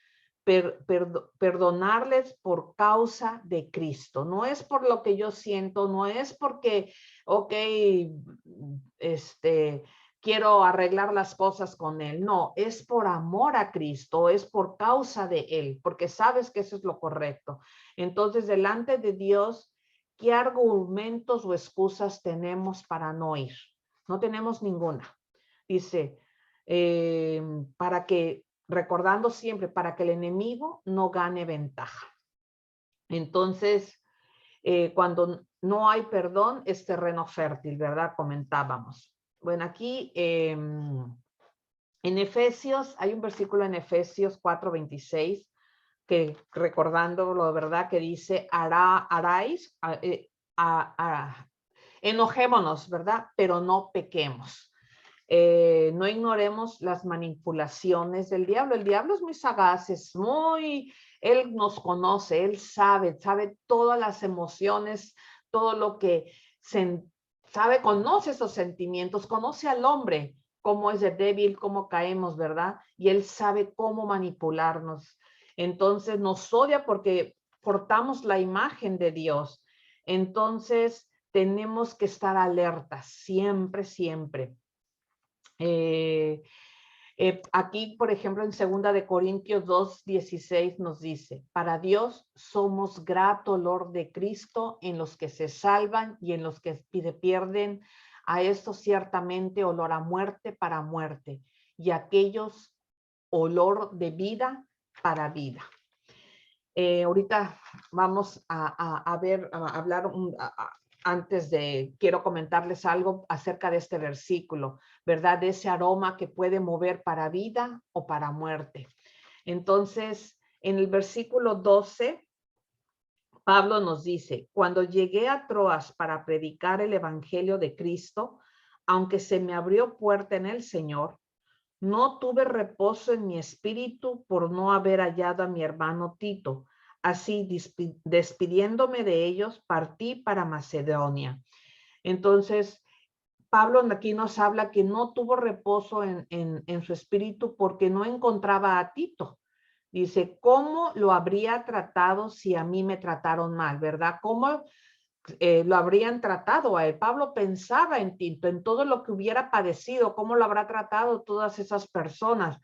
Speaker 2: Perdonarles por causa de Cristo. No es por lo que yo siento, no es porque, ok, quiero arreglar las cosas con él. No, es por amor a Cristo, es por causa de él, porque sabes que eso es lo correcto. Entonces, delante de Dios, ¿qué argumentos o excusas tenemos para no ir? No tenemos ninguna. Dice, para que recordando siempre, para que el enemigo no gane ventaja. Entonces, cuando no hay perdón, es terreno fértil, ¿verdad? Comentábamos. Bueno, aquí en Efesios, hay un versículo en Efesios 4:26, que recordándolo, ¿verdad? Que dice, haráis, enojémonos, ¿verdad? Pero no pequemos. No ignoremos las manipulaciones del diablo. El diablo es muy sagaz, él nos conoce, él sabe todas las emociones, todo lo que sabe, conoce esos sentimientos, conoce al hombre, cómo es de débil, cómo caemos, ¿verdad? Y él sabe cómo manipularnos. Entonces nos odia porque portamos la imagen de Dios. Entonces tenemos que estar alertas, siempre, siempre. Aquí, por ejemplo, en 2 Corintios 2:16 nos dice, para Dios somos grato olor de Cristo en los que se salvan y en los que pierden, a esto ciertamente olor a muerte para muerte, y a aquellos olor de vida para vida. Ahorita vamos a hablar antes quiero comentarles algo acerca de este versículo, ¿verdad? De ese aroma que puede mover para vida o para muerte. Entonces, en el versículo 12, Pablo nos dice, cuando llegué a Troas para predicar el evangelio de Cristo, aunque se me abrió puerta en el Señor, no tuve reposo en mi espíritu por no haber hallado a mi hermano Tito. Así, despidiéndome de ellos, partí para Macedonia. Entonces, Pablo aquí nos habla que no tuvo reposo en su espíritu porque no encontraba a Tito. Dice, ¿cómo lo habría tratado si a mí me trataron mal, verdad? ¿Cómo lo habrían tratado a él? Pablo pensaba en Tito, en todo lo que hubiera padecido, cómo lo habrá tratado todas esas personas,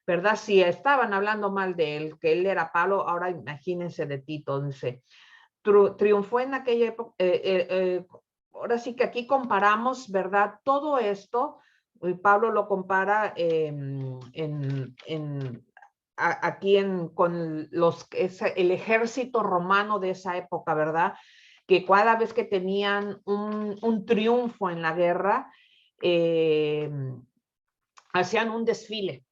Speaker 2: ¿verdad? Si estaban hablando mal de él, que él era Pablo, ahora imagínense de Tito, dice, triunfó en aquella época, ahora sí que aquí comparamos, ¿verdad? Todo esto, Pablo lo compara aquí con el ejército romano de esa época, ¿verdad? Que cada vez que tenían un triunfo en la guerra, hacían un desfile,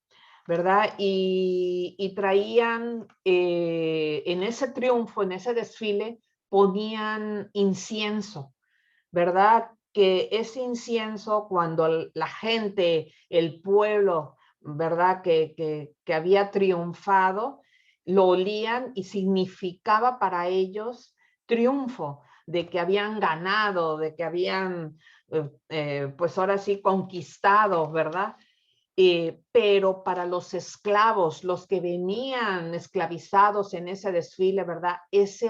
Speaker 2: ¿verdad? Y traían en ese triunfo, en ese desfile, ponían incienso, ¿verdad? Que ese incienso, cuando la gente, el pueblo, ¿verdad? Que había triunfado, lo olían y significaba para ellos triunfo, de que habían ganado, de que habían, pues ahora sí, conquistado, ¿verdad? Pero para los esclavos, los que venían esclavizados en ese desfile, ¿verdad? Ese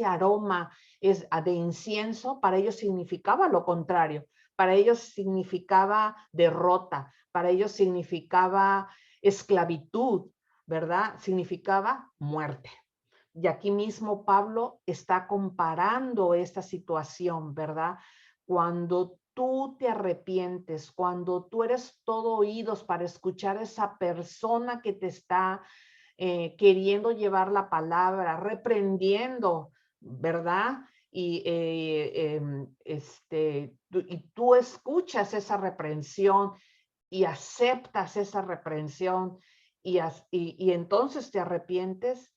Speaker 2: aroma de incienso, para ellos significaba lo contrario. Para ellos significaba derrota, para ellos significaba esclavitud, ¿verdad? Significaba muerte. Y aquí mismo Pablo está comparando esta situación, ¿verdad? Cuando tú te arrepientes, cuando tú eres todo oídos para escuchar a esa persona que te está queriendo llevar la palabra, reprendiendo, ¿verdad? Y, y tú escuchas esa reprensión y aceptas esa reprensión y entonces te arrepientes,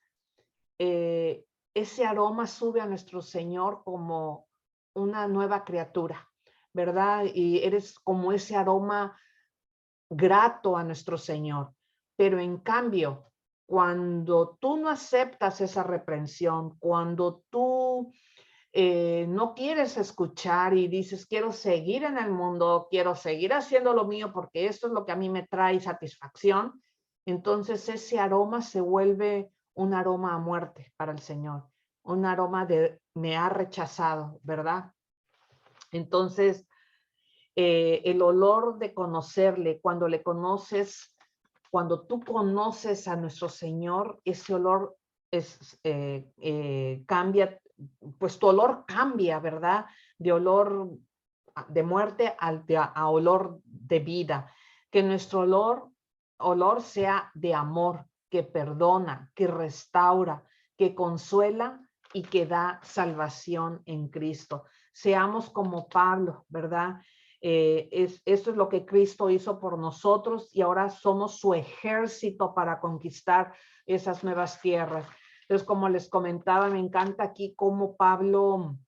Speaker 2: ese aroma sube a nuestro Señor como una nueva criatura, ¿verdad? Y eres como ese aroma grato a nuestro Señor. Pero en cambio, cuando tú no aceptas esa reprensión, cuando tú no quieres escuchar y dices, quiero seguir en el mundo, quiero seguir haciendo lo mío porque esto es lo que a mí me trae satisfacción, entonces ese aroma se vuelve un aroma a muerte para el Señor, un aroma de me ha rechazado, ¿verdad? Entonces, el olor de conocerle, cuando le conoces, cuando tú conoces a nuestro Señor, ese olor cambia, pues tu olor cambia, ¿verdad? De olor de muerte a olor de vida. Que nuestro olor sea de amor, que perdona, que restaura, que consuela y que da salvación en Cristo. Seamos como Pablo, ¿verdad? Esto es lo que Cristo hizo por nosotros y ahora somos su ejército para conquistar esas nuevas tierras. Entonces, como les comentaba, me encanta aquí cómo Pablo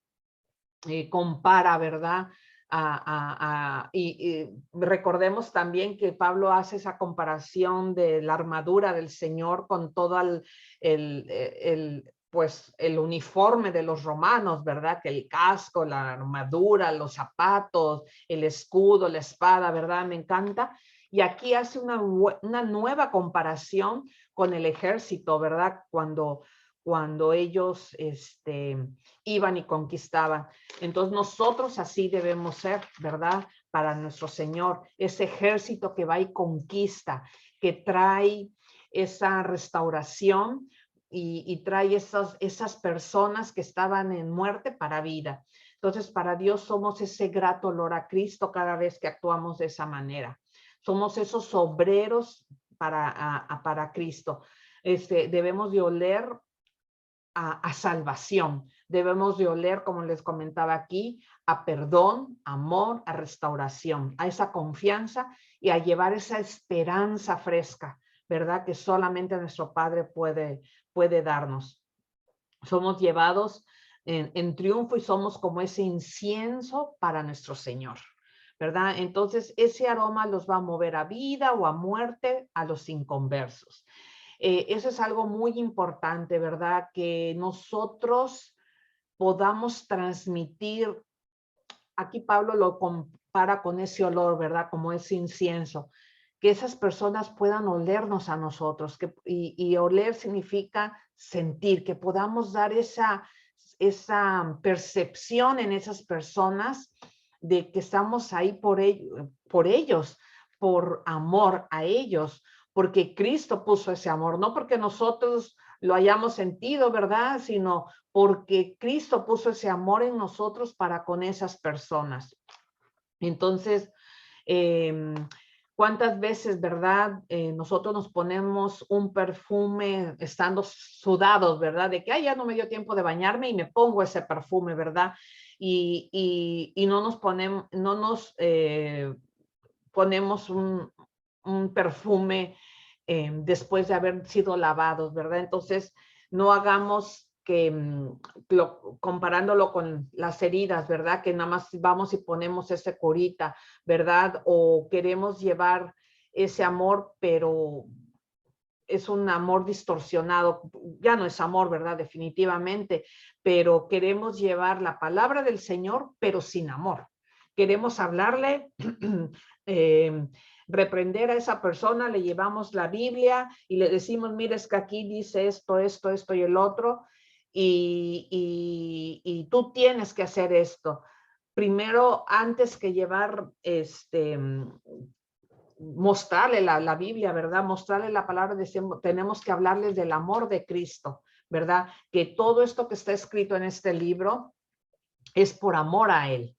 Speaker 2: compara, ¿verdad? Y recordemos también que Pablo hace esa comparación de la armadura del Señor con todo pues el uniforme de los romanos, ¿verdad? Que el casco, la armadura, los zapatos, el escudo, la espada, ¿verdad? Me encanta. Y aquí hace una nueva comparación con el ejército, ¿verdad? Cuando ellos iban y conquistaban. Entonces nosotros así debemos ser, ¿verdad? Para nuestro Señor, ese ejército que va y conquista, que trae esa restauración y trae esas personas que estaban en muerte para vida. Entonces, para Dios somos ese grato olor a Cristo cada vez que actuamos de esa manera. Somos esos obreros para Cristo. Debemos de oler a salvación. Debemos de oler, como les comentaba aquí, a perdón, amor, a restauración, a esa confianza y a llevar esa esperanza fresca, ¿verdad? Que solamente nuestro Padre puede darnos. Somos llevados en triunfo y somos como ese incienso para nuestro Señor, ¿verdad? Entonces, ese aroma los va a mover a vida o a muerte a los inconversos. Eso es algo muy importante, ¿verdad? Que nosotros podamos transmitir. Aquí Pablo lo compara con ese olor, ¿verdad? Como ese incienso. Que esas personas puedan olernos a nosotros. Y oler significa sentir, que podamos dar esa percepción en esas personas de que estamos ahí por ellos, por amor a ellos, porque Cristo puso ese amor, no porque nosotros lo hayamos sentido, ¿verdad? Sino porque Cristo puso ese amor en nosotros para con esas personas. Entonces, ¿cuántas veces, verdad? Nosotros nos ponemos un perfume estando sudados, ¿verdad? De que, ay, ya no me dio tiempo de bañarme y me pongo ese perfume, ¿verdad? Y no nos ponemos un perfume después de haber sido lavados, ¿verdad? Entonces, no hagamos que, comparándolo con las heridas, ¿verdad? Que nada más vamos y ponemos ese curita, ¿verdad? O queremos llevar ese amor, pero es un amor distorsionado, ya no es amor, ¿verdad? Definitivamente, pero queremos llevar la palabra del Señor, pero sin amor. Queremos hablarle, reprender a esa persona, le llevamos la Biblia y le decimos, mire, es que aquí dice esto, esto, esto y el otro, y tú tienes que hacer esto. Primero, antes que llevar mostrarle la Biblia, ¿verdad? Mostrarle la palabra, tenemos que hablarles del amor de Cristo, ¿verdad? Que todo esto que está escrito en este libro es por amor a Él,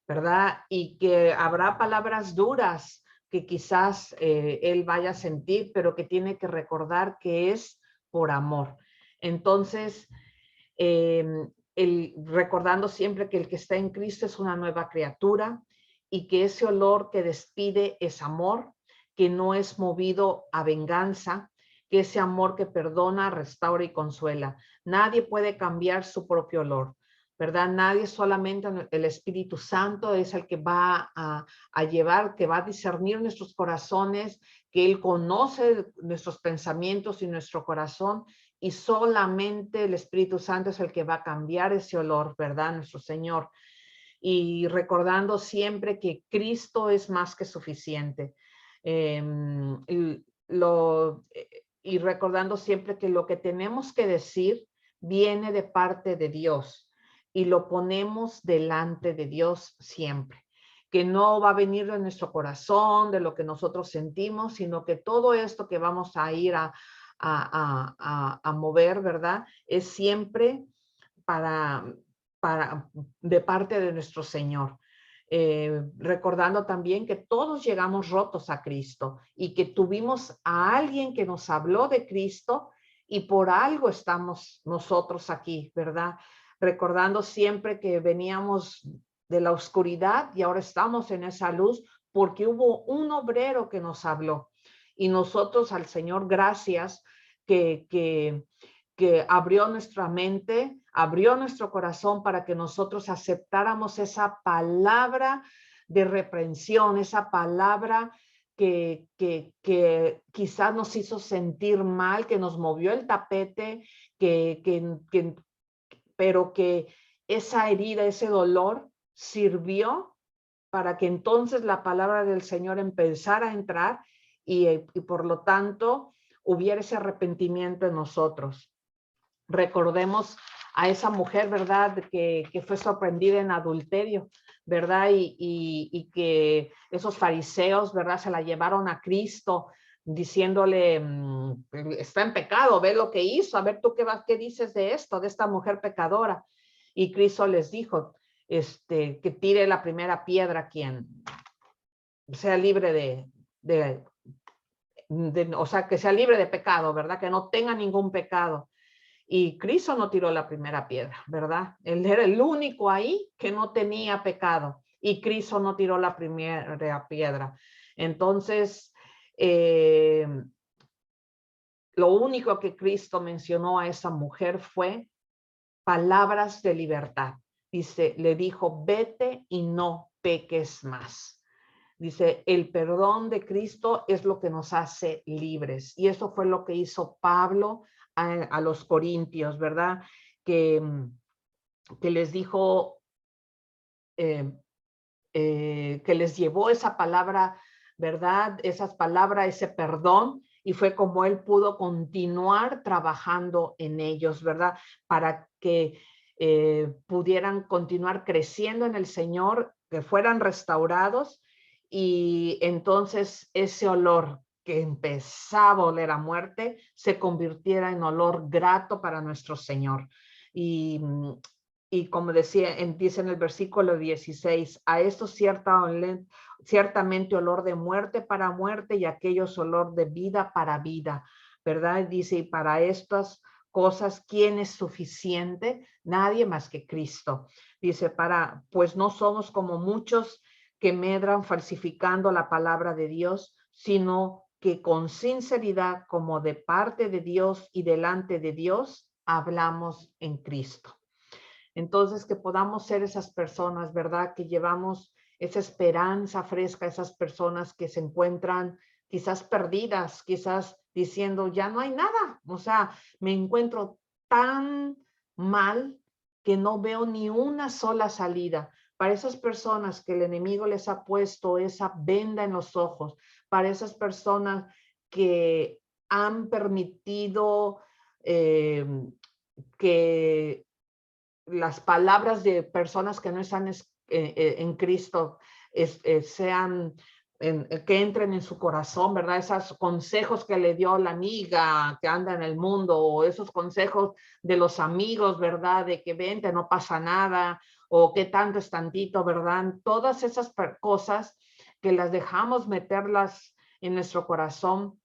Speaker 2: ¿verdad? Y que habrá palabras duras que quizás Él vaya a sentir, pero que tiene que recordar que es por amor. Entonces, recordando siempre que el que está en Cristo es una nueva criatura y que ese olor que despide es amor, que no es movido a venganza, que ese amor que perdona, restaura y consuela. Nadie puede cambiar su propio olor, ¿verdad? Nadie, solamente el Espíritu Santo es el que va a llevar, que va a discernir nuestros corazones, que Él conoce nuestros pensamientos y nuestro corazón, y solamente el Espíritu Santo es el que va a cambiar ese olor, ¿verdad? Nuestro Señor. Y recordando siempre que Cristo es más que suficiente. Y recordando siempre que lo que tenemos que decir viene de parte de Dios y lo ponemos delante de Dios siempre. Que no va a venir de nuestro corazón, de lo que nosotros sentimos, sino que todo esto que vamos a ir a mover, ¿verdad? Es siempre de parte de nuestro Señor. Recordando también que todos llegamos rotos a Cristo y que tuvimos a alguien que nos habló de Cristo y por algo estamos nosotros aquí, ¿verdad? Recordando siempre que veníamos de la oscuridad y ahora estamos en esa luz porque hubo un obrero que nos habló y nosotros al Señor gracias que abrió nuestra mente, abrió nuestro corazón para que nosotros aceptáramos esa palabra de reprensión, esa palabra que quizás nos hizo sentir mal, que nos movió el tapete, pero que esa herida, ese dolor sirvió para que entonces la palabra del Señor empezara a entrar y por lo tanto hubiera ese arrepentimiento en nosotros. Recordemos a esa mujer, ¿verdad? Que fue sorprendida en adulterio, ¿verdad? Y que esos fariseos, ¿verdad? Se la llevaron a Cristo diciéndole, está en pecado, ve lo que hizo, a ver tú qué dices de esto, de esta mujer pecadora. Y Cristo les dijo, que tire la primera piedra quien sea libre o sea, que sea libre de pecado, ¿verdad? Que no tenga ningún pecado. Y Cristo no tiró la primera piedra, ¿verdad? Él era el único ahí que no tenía pecado y Cristo no tiró la primera piedra. Entonces, lo único que Cristo mencionó a esa mujer fue palabras de libertad. Dice, le dijo, vete y no peques más. Dice, el perdón de Cristo es lo que nos hace libres. Y eso fue lo que hizo Pablo a los corintios, ¿verdad? Que les dijo, que les llevó esa palabra, ¿verdad? Esas palabras, ese perdón, y fue como él pudo continuar trabajando en ellos, ¿verdad? Para que pudieran continuar creciendo en el Señor, que fueran restaurados y entonces ese olor que empezaba a oler a muerte se convirtiera en olor grato para nuestro Señor. Y como decía, dice en el versículo 16, a esto ciertamente olor de muerte para muerte y aquellos olor de vida para vida, ¿verdad? Dice, y para estas cosas, ¿quién es suficiente? Nadie más que Cristo. Dice, pues no somos como muchos que medran falsificando la palabra de Dios, sino que con sinceridad, como de parte de Dios y delante de Dios, hablamos en Cristo. Entonces, que podamos ser esas personas, ¿verdad? Que llevamos esa esperanza fresca a esas personas que se encuentran quizás perdidas, quizás diciendo, ya no hay nada. O sea, me encuentro tan mal que no veo ni una sola salida. Para esas personas que el enemigo les ha puesto esa venda en los ojos, para esas personas que han permitido que las palabras de personas que no están en Cristo sean, que entren en su corazón, ¿verdad? Esos consejos que le dio la amiga que anda en el mundo, o esos consejos de los amigos, ¿verdad? De que vente, no pasa nada, o qué tanto es tantito, ¿verdad? Todas esas cosas que las dejamos meterlas en nuestro corazón,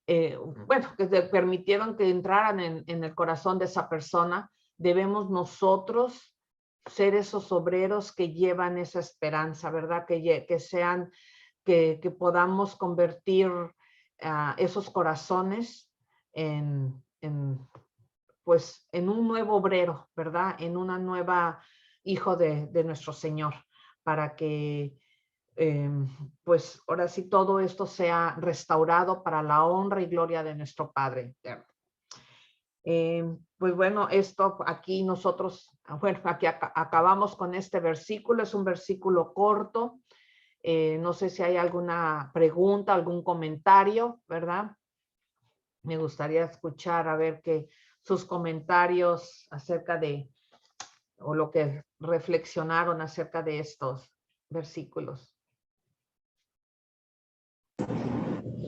Speaker 2: bueno, que permitieron que entraran en el corazón de esa persona, debemos nosotros ser esos obreros que llevan esa esperanza, ¿verdad? Que podamos convertir esos corazones pues, en un nuevo obrero, ¿verdad? En una nueva hijo de nuestro Señor, para que pues ahora sí todo esto sea restaurado para la honra y gloria de nuestro Padre eterno. Pues bueno, esto aquí nosotros, bueno, aquí acabamos con este versículo, es un versículo corto. No sé si hay alguna pregunta, algún comentario, ¿verdad? Me gustaría escuchar, a ver que sus comentarios acerca de, o lo que reflexionaron acerca de estos versículos.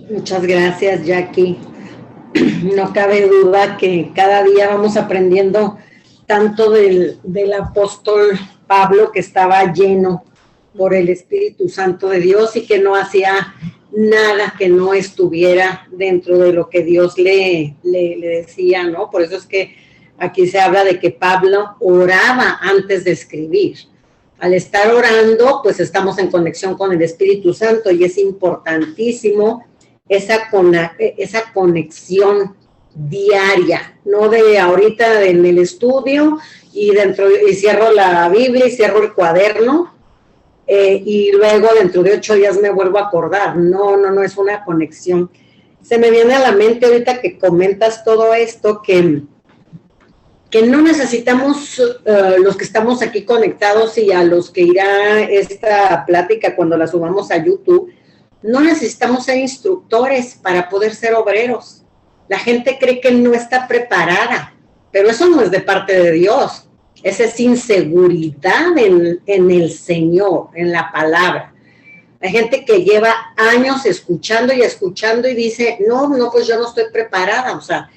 Speaker 1: Muchas gracias, Jackie. No cabe duda que cada día vamos aprendiendo tanto del apóstol Pablo, que estaba lleno por el Espíritu Santo de Dios y que no hacía nada que no estuviera dentro de lo que Dios le decía, ¿no? Por eso es que aquí se habla de que Pablo oraba antes de escribir. Al estar orando, pues estamos en conexión con el Espíritu Santo y es importantísimo esa conexión diaria, no de ahorita en el estudio y cierro la Biblia y cierro el cuaderno y luego dentro de 8 días me vuelvo a acordar. No, es una conexión. Se me viene a la mente ahorita que comentas todo esto, que no necesitamos, los que estamos aquí conectados y a los que irá esta plática cuando la subamos a YouTube, no necesitamos ser instructores para poder ser obreros. La gente cree que no está preparada, pero eso no es de parte de Dios. Esa es inseguridad en el Señor, en la palabra. Hay gente que lleva años escuchando y dice, no, pues yo no estoy preparada. O sea,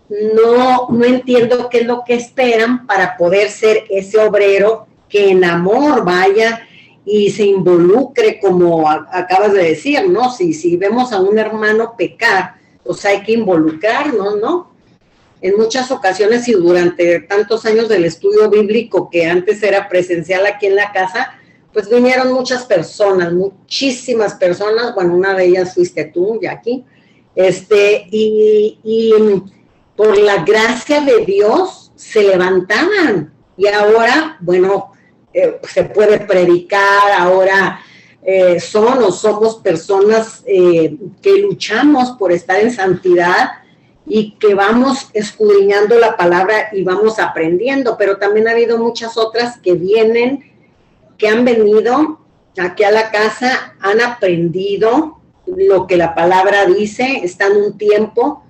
Speaker 1: no entiendo qué es lo que esperan para poder ser ese obrero que en amor vaya y se involucre, como acabas de decir, ¿no? Si vemos a un hermano pecar, pues hay que involucrarnos, ¿no? En muchas ocasiones y durante tantos años del estudio bíblico, que antes era presencial aquí en la casa, pues vinieron muchas personas, muchísimas personas, bueno, una de ellas fuiste tú, Jackie, y por la gracia de Dios se levantaban, y ahora, bueno, se puede predicar, ahora somos personas que luchamos por estar en santidad y que vamos escudriñando la palabra y vamos aprendiendo, pero también ha habido muchas otras que han venido aquí a la casa, han aprendido lo que la palabra dice, están un tiempo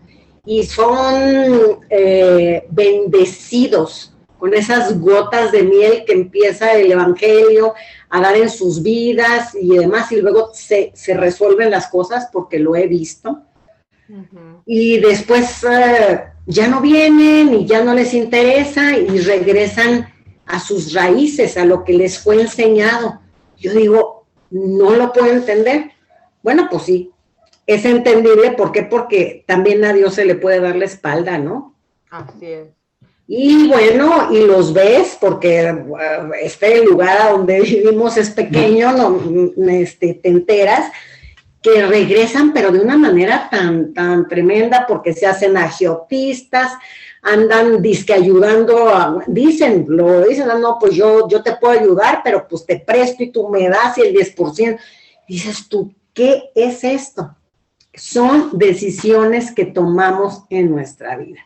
Speaker 1: y son bendecidos con esas gotas de miel que empieza el evangelio a dar en sus vidas y demás, y luego se resuelven las cosas porque lo he visto. Uh-huh. Y después ya no vienen y ya no les interesa y regresan a sus raíces, a lo que les fue enseñado. Yo digo, no lo puedo entender. Bueno, pues sí, es entendible. ¿Por qué? Porque también a Dios se le puede dar la espalda, ¿no?
Speaker 2: Así es.
Speaker 1: Y bueno, y los ves, porque este lugar a donde vivimos es pequeño, te enteras, que regresan, pero de una manera tan tremenda, porque se hacen agiotistas, andan disque ayudando, dicen, no, pues yo te puedo ayudar, pero pues te presto y tú me das y el 10%. Dices tú, ¿qué es esto? Son decisiones que tomamos en nuestra vida.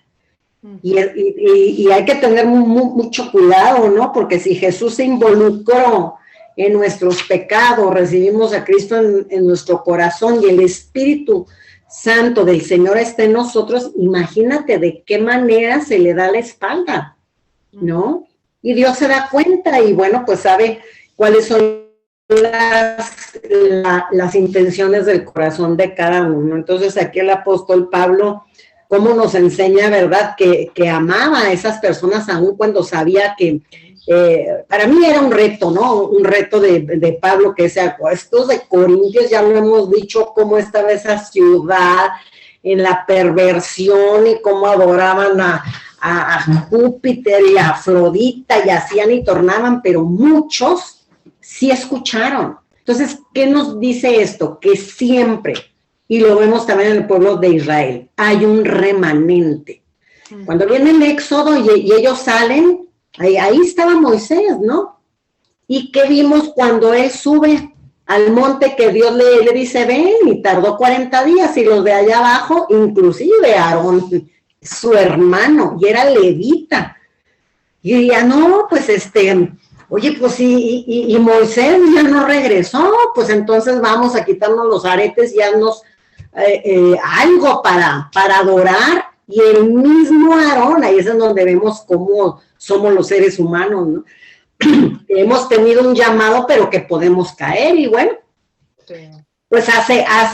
Speaker 1: Y hay que tener mucho cuidado, ¿no? Porque si Jesús se involucró en nuestros pecados, recibimos a Cristo en nuestro corazón y el Espíritu Santo del Señor está en nosotros, imagínate de qué manera se le da la espalda, ¿no? Y Dios se da cuenta y bueno, pues sabe cuáles son las intenciones del corazón de cada uno. Entonces aquí el apóstol Pablo, cómo nos enseña, ¿verdad?, que amaba a esas personas aún cuando sabía que, para mí era un reto, ¿no? Un reto de Pablo, que sea, estos de Corintios, ya lo hemos dicho, cómo estaba esa ciudad en la perversión y cómo adoraban a Júpiter y a Afrodita y hacían y tornaban, pero muchos sí escucharon. Entonces, ¿qué nos dice esto? Que siempre, y lo vemos también en el pueblo de Israel, hay un remanente. Cuando viene el éxodo y ellos salen, ahí estaba Moisés, ¿no? ¿Y qué vimos cuando él sube al monte que Dios le dice, ven, y tardó 40 días, y los de allá abajo, inclusive Aarón, su hermano, y era levita, y diría, no, pues oye, pues y Moisés ya no regresó, pues entonces vamos a quitarnos los aretes y haznos algo para adorar. Y el mismo Aarón, ahí es en donde vemos cómo somos los seres humanos, ¿no? Hemos tenido un llamado, pero que podemos caer, y bueno, sí. Pues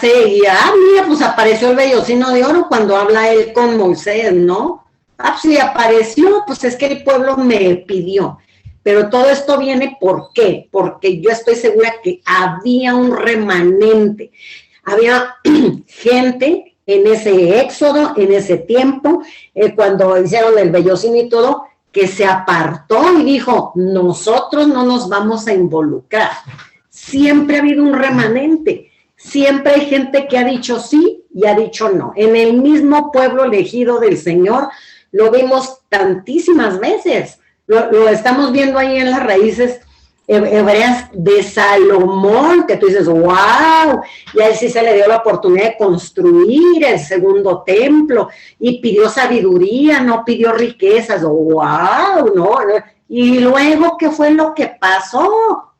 Speaker 1: mira, pues apareció el vellocino de oro cuando habla él con Moisés, ¿no? Pues sí, apareció, pues es que el pueblo me pidió. Pero todo esto viene, ¿por qué? Porque yo estoy segura que había un remanente, había gente en ese éxodo, en ese tiempo, cuando hicieron el vellocino y todo, que se apartó y dijo, nosotros no nos vamos a involucrar. Siempre ha habido un remanente, siempre hay gente que ha dicho sí y ha dicho no. En el mismo pueblo elegido del Señor, lo vimos tantísimas veces. Lo estamos viendo ahí en las raíces hebreas de Salomón, que tú dices, wow, y a él sí se le dio la oportunidad de construir el segundo templo, y pidió sabiduría, no pidió riquezas, wow, no, y luego, ¿qué fue lo que pasó?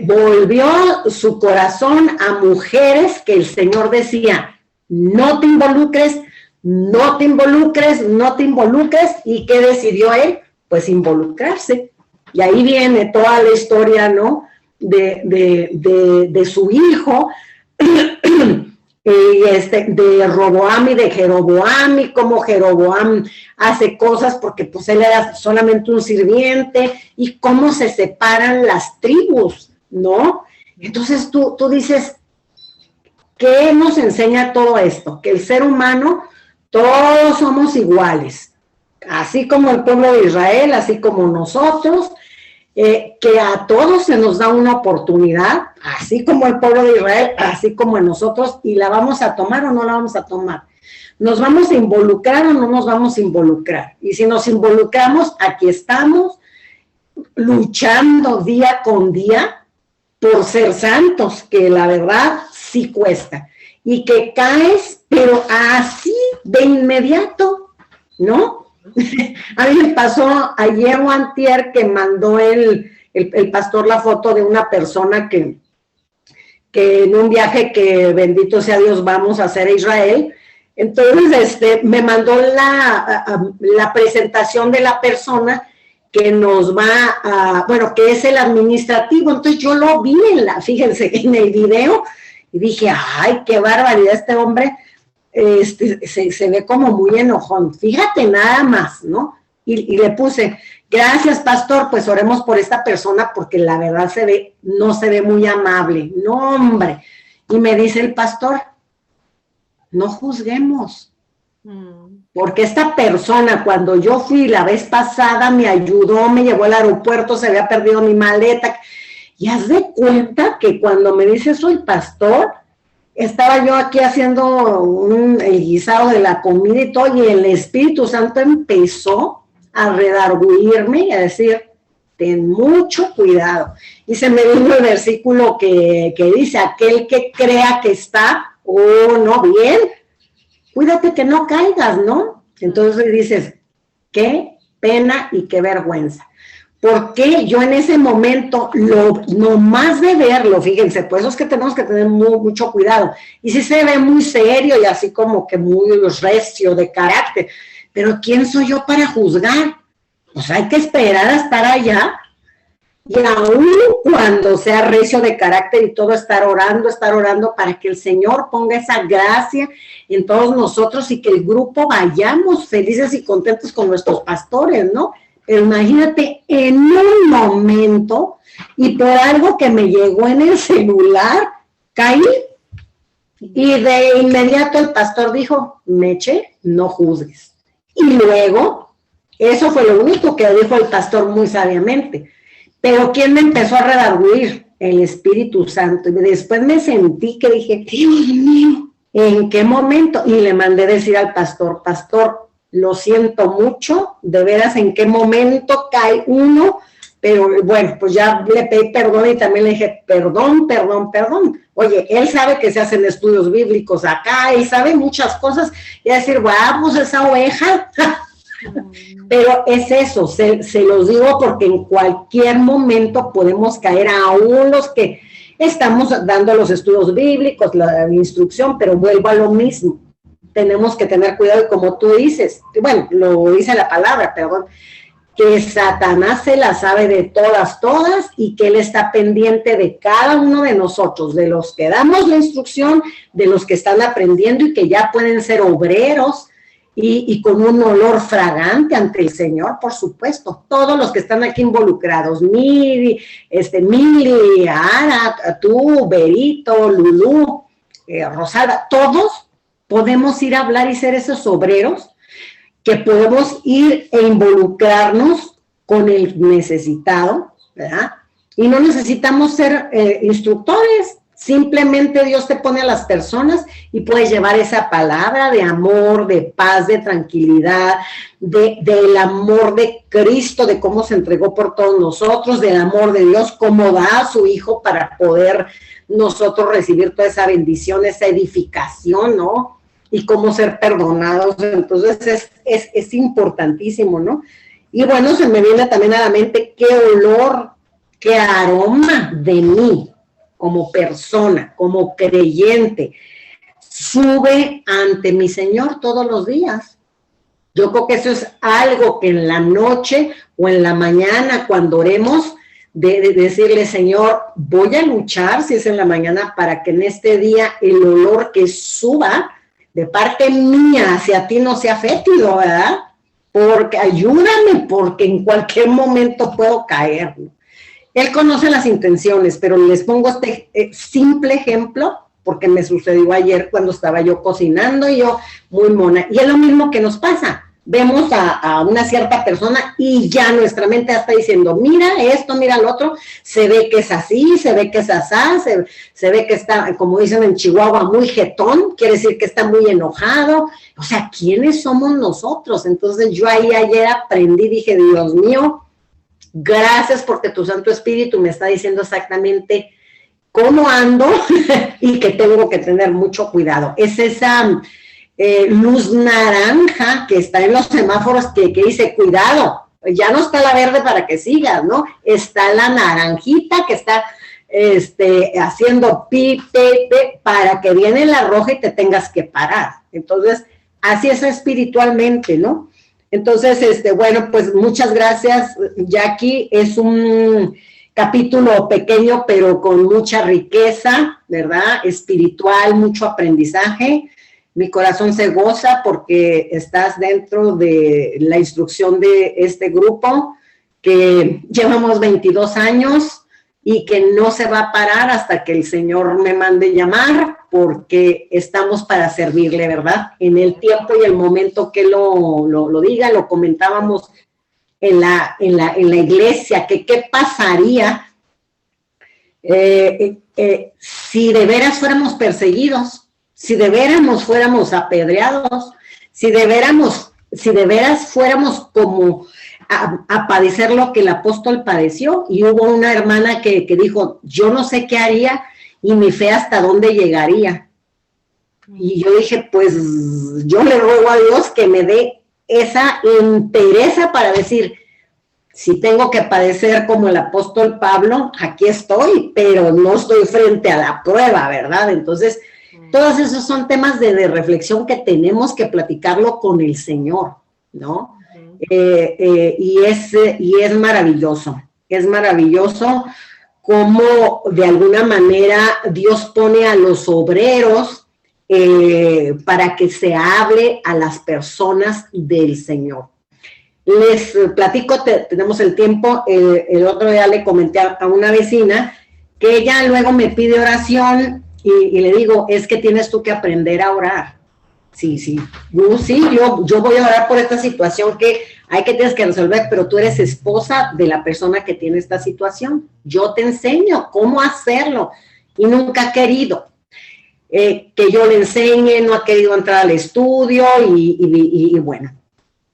Speaker 1: Volvió su corazón a mujeres que el Señor decía, no te involucres, no te involucres, no te involucres, y ¿qué decidió él? Pues involucrarse. Y ahí viene toda la historia, ¿no? De su hijo, de Roboam y de Jeroboam, y cómo Jeroboam hace cosas porque pues él era solamente un sirviente, y cómo se separan las tribus, ¿no? Entonces tú dices, ¿qué nos enseña todo esto? Que el ser humano, todos somos iguales, así como el pueblo de Israel, así como nosotros, que a todos se nos da una oportunidad, así como el pueblo de Israel, así como en nosotros, y la vamos a tomar o no la vamos a tomar. ¿Nos vamos a involucrar o no nos vamos a involucrar? Y si nos involucramos, aquí estamos, luchando día con día por ser santos, que la verdad sí cuesta, y que caes, pero así de inmediato, ¿no? A mí me pasó ayer o antier que mandó el pastor la foto de una persona que en un viaje que bendito sea Dios vamos a hacer a Israel. Entonces me mandó la presentación de la persona que nos va a, bueno, que es el administrativo. Entonces yo lo vi fíjense, en el video, y dije, ay, qué barbaridad este hombre. Se ve como muy enojón, fíjate nada más, ¿no? Y le puse, gracias pastor, pues oremos por esta persona porque la verdad no se ve muy amable, no hombre. Y me dice el pastor, no juzguemos, porque esta persona cuando yo fui la vez pasada me ayudó, me llevó al aeropuerto, se había perdido mi maleta, y haz de cuenta que cuando me dice eso el pastor, estaba yo aquí haciendo el guisado de la comida y todo, y el Espíritu Santo empezó a redarguirme y a decir, ten mucho cuidado. Y se me vino el versículo que dice, aquel que crea que está, no, bien, cuídate que no caigas, ¿no? Entonces dices, qué pena y qué vergüenza. Porque yo en ese momento, nomás de verlo, fíjense, por eso es que tenemos que tener mucho cuidado. Y sí se ve muy serio y así como que muy recio de carácter. Pero ¿quién soy yo para juzgar? Pues hay que esperar a estar allá. Y aún cuando sea recio de carácter y todo, estar orando para que el Señor ponga esa gracia en todos nosotros y que el grupo vayamos felices y contentos con nuestros pastores, ¿no? Pero imagínate, en un momento, y por algo que me llegó en el celular, caí, y de inmediato el pastor dijo, Meche, no juzgues. Y luego, eso fue lo único que dijo el pastor muy sabiamente. Pero ¿quién me empezó a redarguir? El Espíritu Santo. Y después me sentí que dije, Dios mío, ¿en qué momento? Y le mandé decir al pastor, pastor, lo siento mucho, de veras, ¿en qué momento cae uno pero bueno, pues ya le pedí perdón y también le dije, perdón. Oye, él sabe que se hacen estudios bíblicos acá, él sabe muchas cosas, y decir, vamos, esa oveja, pero es eso, se los digo porque en cualquier momento podemos caer, aún los que estamos dando los estudios bíblicos, la instrucción, pero vuelvo a lo mismo. Tenemos que tener cuidado, y como tú dices, bueno, lo dice la palabra, perdón, que Satanás se la sabe de todas, y que él está pendiente de cada uno de nosotros, de los que damos la instrucción, de los que están aprendiendo y que ya pueden ser obreros y con un olor fragante ante el Señor, por supuesto. Todos los que están aquí involucrados, Mili, Ara, tú, Berito, Lulú, Rosalba, todos podemos ir a hablar y ser esos obreros que podemos ir e involucrarnos con el necesitado, ¿verdad? Y no necesitamos ser instructores, simplemente Dios te pone a las personas y puedes llevar esa palabra de amor, de paz, de tranquilidad, del amor de Cristo, de cómo se entregó por todos nosotros, del amor de Dios, cómo da a su Hijo para poder nosotros recibir toda esa bendición, esa edificación, ¿no? Y cómo ser perdonados. Entonces es importantísimo, ¿no? Y bueno, se me viene también a la mente qué olor, qué aroma de mí como persona, como creyente, sube ante mi Señor todos los días. Yo creo que eso es algo que en la noche o en la mañana, cuando oremos, de decirle, Señor, voy a luchar, si es en la mañana, para que en este día el olor que suba de parte mía hacia ti no sea fétido, ¿verdad? Porque ayúdame, porque en cualquier momento puedo caer, ¿no? Él conoce las intenciones, pero les pongo este simple ejemplo, porque me sucedió ayer cuando estaba yo cocinando y yo muy mona. Y es lo mismo que nos pasa. Vemos a una cierta persona y ya nuestra mente está diciendo, mira esto, mira lo otro, se ve que es así, se ve que es asá, se ve que está, como dicen en Chihuahua, muy jetón, quiere decir que está muy enojado. O sea, ¿quiénes somos nosotros? Entonces yo ahí ayer aprendí, dije, Dios mío, gracias porque tu Santo Espíritu me está diciendo exactamente cómo ando y que tengo que tener mucho cuidado. Es esa luz naranja que está en los semáforos que dice cuidado, ya no está la verde para que sigas, ¿no? Está la naranjita que está haciendo pi, para que viene la roja y te tengas que parar. Entonces, así es espiritualmente, ¿no? Entonces, bueno, pues muchas gracias, Jackie. Es un capítulo pequeño, pero con mucha riqueza, ¿verdad? Espiritual, mucho aprendizaje. Mi corazón se goza porque estás dentro de la instrucción de este grupo, que llevamos 22 años y que no se va a parar hasta que el Señor me mande llamar, porque estamos para servirle, ¿verdad? En el tiempo y el momento que lo diga. Lo comentábamos en la iglesia, que qué pasaría si de veras fuéramos perseguidos, si de veras fuéramos apedreados, si de veras fuéramos como a padecer lo que el apóstol padeció. Y hubo una hermana que dijo, yo no sé qué haría y mi fe hasta dónde llegaría. Y yo dije, pues yo le ruego a Dios que me dé esa entereza para decir, si tengo que padecer como el apóstol Pablo, aquí estoy, pero no estoy frente a la prueba, ¿verdad? Entonces, todos esos son temas de reflexión que tenemos que platicarlo con el Señor, ¿no? Y es maravilloso cómo de alguna manera Dios pone a los obreros para que se hable a las personas del Señor. Les platico, tenemos el tiempo, el otro día le comenté a una vecina que ella luego me pide oración y le digo, es que tienes tú que aprender a orar. Sí, yo voy a orar por esta situación que tienes que resolver, pero tú eres esposa de la persona que tiene esta situación. Yo te enseño cómo hacerlo y nunca ha querido que yo le enseñe, no ha querido entrar al estudio y bueno.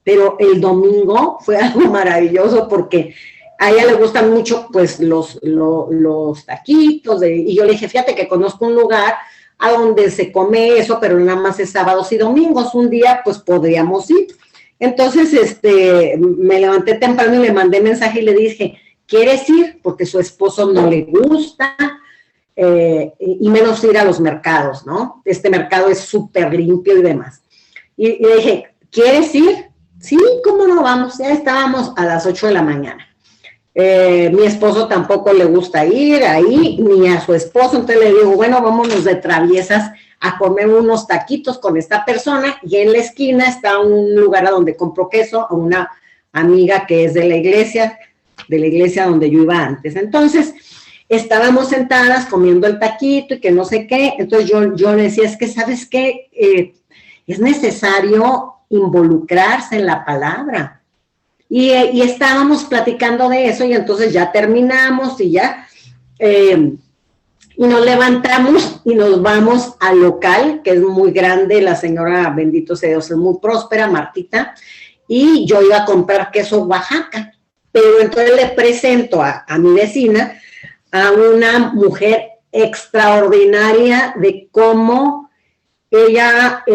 Speaker 1: Pero el domingo fue algo maravilloso porque a ella le gustan mucho, pues, los taquitos, y yo le dije, fíjate que conozco un lugar a donde se come eso, pero nada más es sábados y domingos, un día, pues, podríamos ir. Entonces, me levanté temprano y le mandé mensaje y le dije, ¿quieres ir? Porque su esposo no le gusta, y menos ir a los mercados, ¿no? Este mercado es súper limpio y demás. Y le dije, ¿quieres ir? Sí, ¿cómo no vamos? Ya estábamos a las 8 de la mañana. Mi esposo tampoco le gusta ir ahí, ni a su esposo, entonces le digo, bueno, vámonos de traviesas a comer unos taquitos con esta persona, y en la esquina está un lugar a donde compro queso, a una amiga que es de la iglesia donde yo iba antes. Entonces, estábamos sentadas comiendo el taquito y que no sé qué, entonces yo le decía, es que, ¿sabes qué? Es necesario involucrarse en la palabra. Y estábamos platicando de eso, y entonces ya terminamos y ya, y nos levantamos y nos vamos al local, que es muy grande, la señora, bendito sea Dios, es muy próspera, Martita, y yo iba a comprar queso Oaxaca, pero entonces le presento a mi vecina, a una mujer extraordinaria de cómo ella,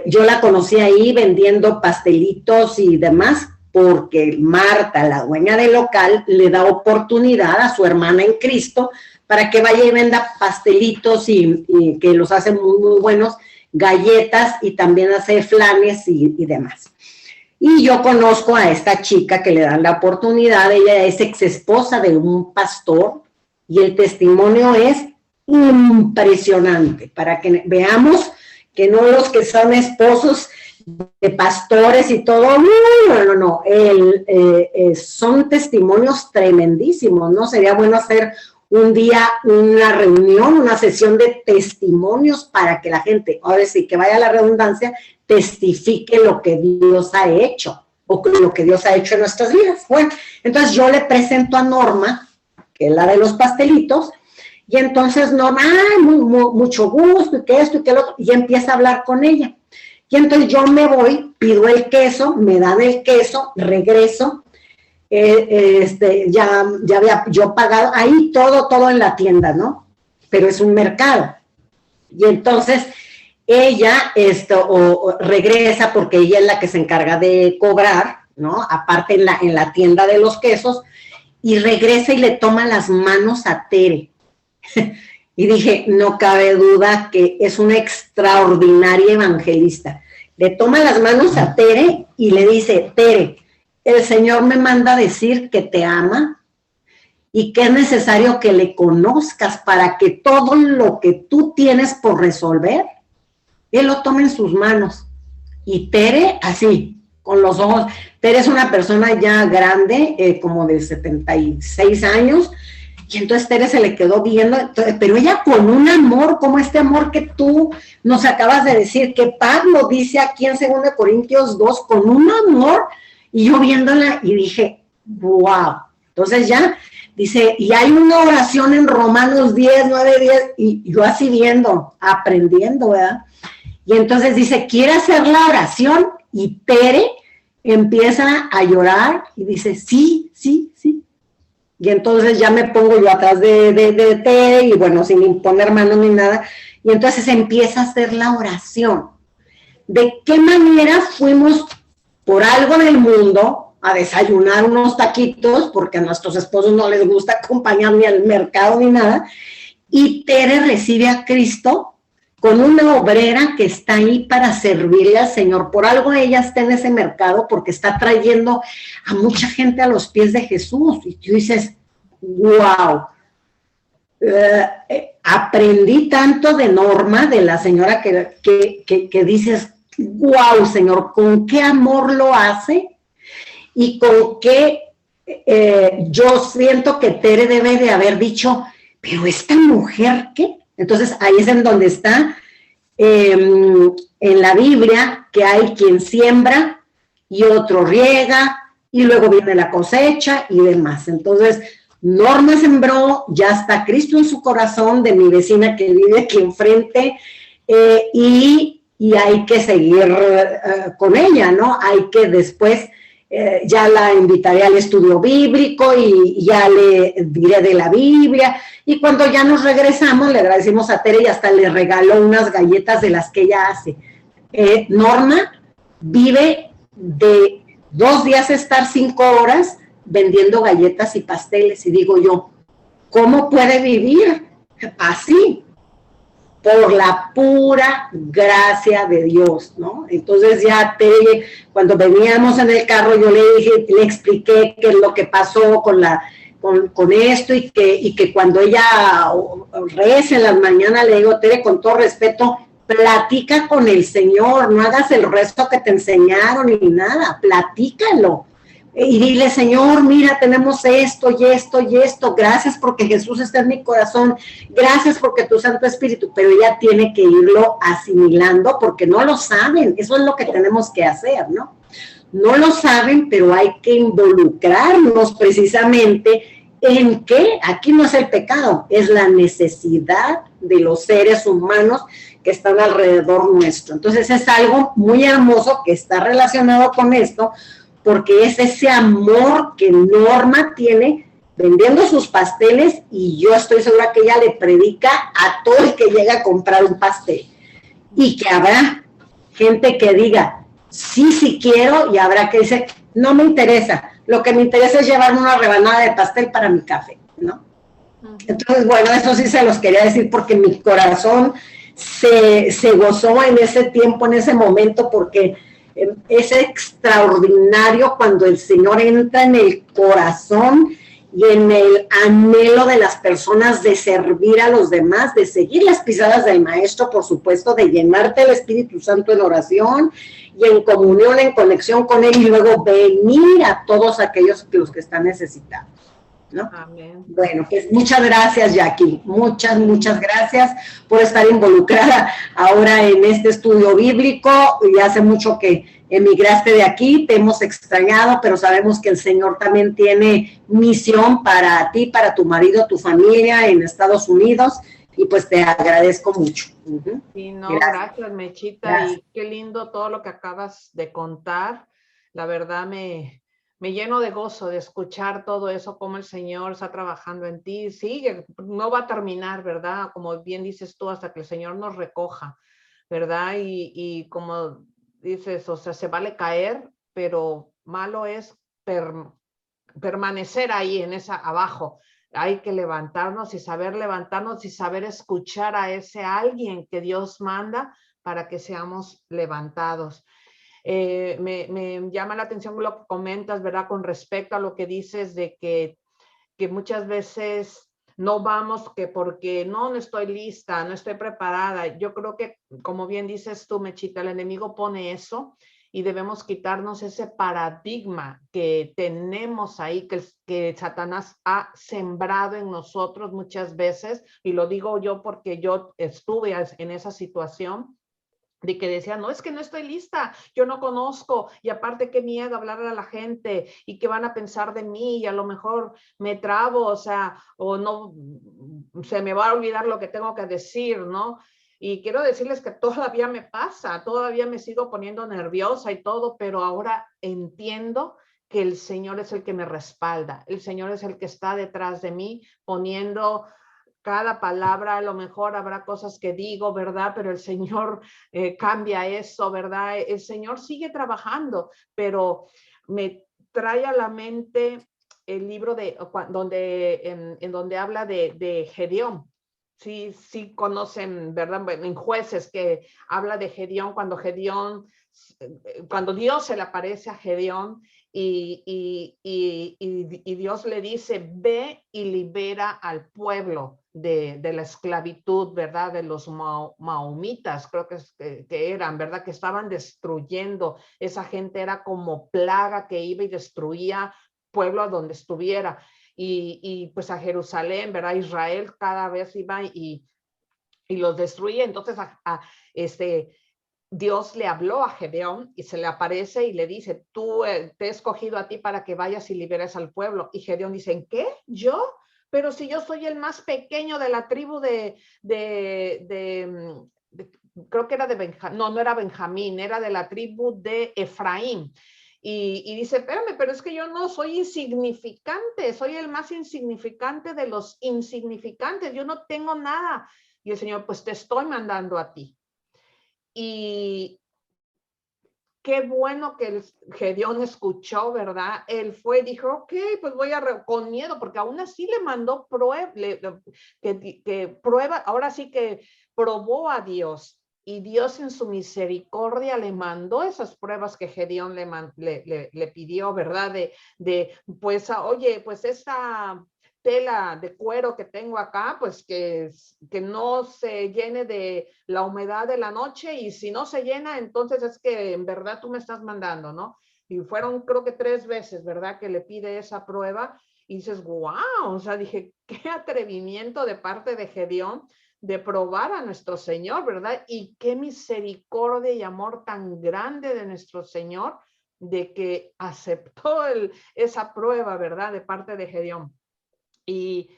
Speaker 1: yo la conocí ahí vendiendo pastelitos y demás, porque Marta, la dueña del local, le da oportunidad a su hermana en Cristo para que vaya y venda pastelitos y que los hace muy, muy buenos, galletas, y también hace flanes y demás. Y yo conozco a esta chica que le dan la oportunidad, ella es ex esposa de un pastor, y el testimonio es impresionante, para que veamos que no los que son esposos de pastores y todo, no, son testimonios tremendísimos, ¿no? Sería bueno hacer un día una reunión, una sesión de testimonios para que la gente, ahora sí que vaya a la redundancia, testifique lo que Dios ha hecho, o lo que Dios ha hecho en nuestras vidas. Bueno, entonces yo le presento a Norma, que es la de los pastelitos, y entonces Norma, mucho gusto, y que esto y que lo otro, y empieza a hablar con ella. Y entonces yo me voy, pido el queso, me dan el queso, regreso, ya había yo pagado, ahí todo en la tienda, ¿no? Pero es un mercado. Y entonces ella regresa, porque ella es la que se encarga de cobrar, ¿no? Aparte en la tienda de los quesos, y regresa y le toma las manos a Tere. Y dije, no cabe duda que es una extraordinaria evangelista. Le toma las manos a Tere y le dice, Tere, el Señor me manda a decir que te ama y que es necesario que le conozcas para que todo lo que tú tienes por resolver, Él lo tome en sus manos. Y Tere, así, con los ojos, Tere es una persona ya grande, como de 76 años, y entonces Tere se le quedó viendo, pero ella con un amor, como este amor que tú nos acabas de decir, que Pablo dice aquí en 2 Corintios 2, con un amor, y yo viéndola y dije, wow. Entonces ya dice, y hay una oración en Romanos 10, 9, 10, y yo así viendo, aprendiendo, ¿verdad? Y entonces dice, ¿quiere hacer la oración? Y Tere empieza a llorar y dice, sí. Y entonces ya me pongo yo atrás de Tere, y bueno, sin imponer manos ni nada, y entonces empieza a hacer la oración. ¿De qué manera fuimos por algo del mundo a desayunar unos taquitos, porque a nuestros esposos no les gusta acompañar ni al mercado ni nada, y Tere recibe a Cristo con una obrera que está ahí para servirle al Señor? Por algo ella está en ese mercado, porque está trayendo a mucha gente a los pies de Jesús. Y tú dices, wow, aprendí tanto de Norma, de la señora que dices, wow, Señor, con qué amor lo hace, y con qué yo siento que Tere debe de haber dicho, pero esta mujer, ¿qué? Entonces ahí es en donde está en la Biblia, que hay quien siembra y otro riega, y luego viene la cosecha y demás. Entonces Norma sembró, ya está Cristo en su corazón, de mi vecina que vive aquí enfrente, y hay que seguir con ella, ¿no? Hay que después ya la invitaré al estudio bíblico y ya le diré de la Biblia. Y cuando ya nos regresamos, le agradecimos a Tere y hasta le regaló unas galletas de las que ella hace. Norma vive de 2 días estar 5 horas vendiendo galletas y pasteles. Y digo yo, ¿cómo puede vivir así? Por la pura gracia de Dios, ¿no? Entonces ya cuando veníamos en el carro, yo le dije, le expliqué qué es lo que pasó con esto y que cuando ella reza en las mañanas, le digo, Tere, con todo respeto, platica con el Señor, no hagas el resto que te enseñaron ni nada, platícalo. Y dile, Señor, mira, tenemos esto y esto y esto, gracias porque Jesús está en mi corazón, gracias porque tu Santo Espíritu, pero ella tiene que irlo asimilando porque no lo saben, eso es lo que tenemos que hacer, ¿no? No lo saben, pero hay que involucrarnos precisamente en que aquí no es el pecado, es la necesidad de los seres humanos que están alrededor nuestro. Entonces es algo muy hermoso que está relacionado con esto, porque es ese amor que Norma tiene vendiendo sus pasteles y yo estoy segura que ella le predica a todo el que llega a comprar un pastel. Y que habrá gente que diga, sí quiero, y habrá que dice, no me interesa, lo que me interesa es llevarme una rebanada de pastel para mi café, ¿no? Entonces, bueno, eso sí se los quería decir porque mi corazón se gozó en ese tiempo, en ese momento, porque es extraordinario cuando el Señor entra en el corazón y en el anhelo de las personas de servir a los demás, de seguir las pisadas del Maestro, por supuesto, de llenarte el Espíritu Santo en oración y en comunión, en conexión con Él y luego venir a todos aquellos los que están necesitados, ¿no? Amén. Bueno, pues muchas gracias, Jackie, muchas gracias por estar involucrada ahora en este estudio bíblico. Y hace mucho que emigraste de aquí, te hemos extrañado, pero sabemos que el Señor también tiene misión para ti, para tu marido, tu familia en Estados Unidos, y pues te agradezco mucho.
Speaker 2: Sí, no, gracias Mechita, gracias. Y qué lindo todo lo que acabas de contar, la verdad me lleno de gozo de escuchar todo eso, cómo el Señor está trabajando en ti. Sigue, no va a terminar, ¿verdad? Como bien dices tú, hasta que el Señor nos recoja, ¿verdad? Y como dices, o sea, se vale caer, pero malo es permanecer ahí en esa abajo. Hay que levantarnos y saber escuchar a ese alguien que Dios manda para que seamos levantados. Me llama la atención lo que comentas, ¿verdad? Con respecto a lo que dices de que muchas veces no vamos que porque no estoy lista, no estoy preparada. Yo creo que, como bien dices tú, Mechita, el enemigo pone eso y debemos quitarnos ese paradigma que tenemos ahí, que Satanás ha sembrado en nosotros muchas veces, y lo digo yo porque yo estuve en esa situación, de que decía, no, es que no estoy lista, yo no conozco, y aparte qué miedo hablar a la gente, y qué van a pensar de mí, y a lo mejor me trabo, o sea, o no, se me va a olvidar lo que tengo que decir, ¿no? Y quiero decirles que todavía me pasa, todavía me sigo poniendo nerviosa y todo, pero ahora entiendo que el Señor es el que me respalda, el Señor es el que está detrás de mí, poniendo cada palabra. A lo mejor habrá cosas que digo, ¿verdad? Pero el Señor cambia eso, ¿verdad? El Señor sigue trabajando, pero me trae a la mente el libro en donde habla de Gedeón. Sí conocen, ¿verdad? En Jueces, que habla de Gedeón, cuando Dios se le aparece a Gedeón y Dios le dice, ve y libera al pueblo de la esclavitud, ¿verdad? De los maomitas, creo que eran, ¿verdad? Que estaban destruyendo. Esa gente era como plaga que iba y destruía pueblo a donde estuviera. Y pues a Jerusalén, ¿verdad? Israel cada vez iba y los destruía. Entonces Dios le habló a Gedeón y se le aparece y le dice, tú te he escogido a ti para que vayas y liberes al pueblo. Y Gedeón dice, ¿qué? ¿Yo? Pero si yo soy el más pequeño de la tribu creo que era de Benjamín, no era de la tribu de Efraín. Y dice, espérame, pero es que yo no soy insignificante, soy el más insignificante de los insignificantes, yo no tengo nada. Y el Señor, pues te estoy mandando a ti. Y qué bueno que el Gedeón escuchó, ¿verdad? Él fue, dijo, ok, pues voy a, con miedo, porque aún así le mandó prueba, que prueba, ahora sí que probó a Dios. Y Dios en su misericordia le mandó esas pruebas que Gedeón le pidió, ¿verdad? Pues, oye, pues esta tela de cuero que tengo acá, pues que no se llene de la humedad de la noche, y si no se llena, entonces es que en verdad tú me estás mandando, ¿no? Y fueron creo que 3 veces, ¿verdad? Que le pide esa prueba y dices, wow, o sea, dije, qué atrevimiento de parte de Gedeón de probar a nuestro Señor, ¿verdad? Y qué misericordia y amor tan grande de nuestro Señor de que aceptó esa prueba, ¿verdad? De parte de Gedeón. Y,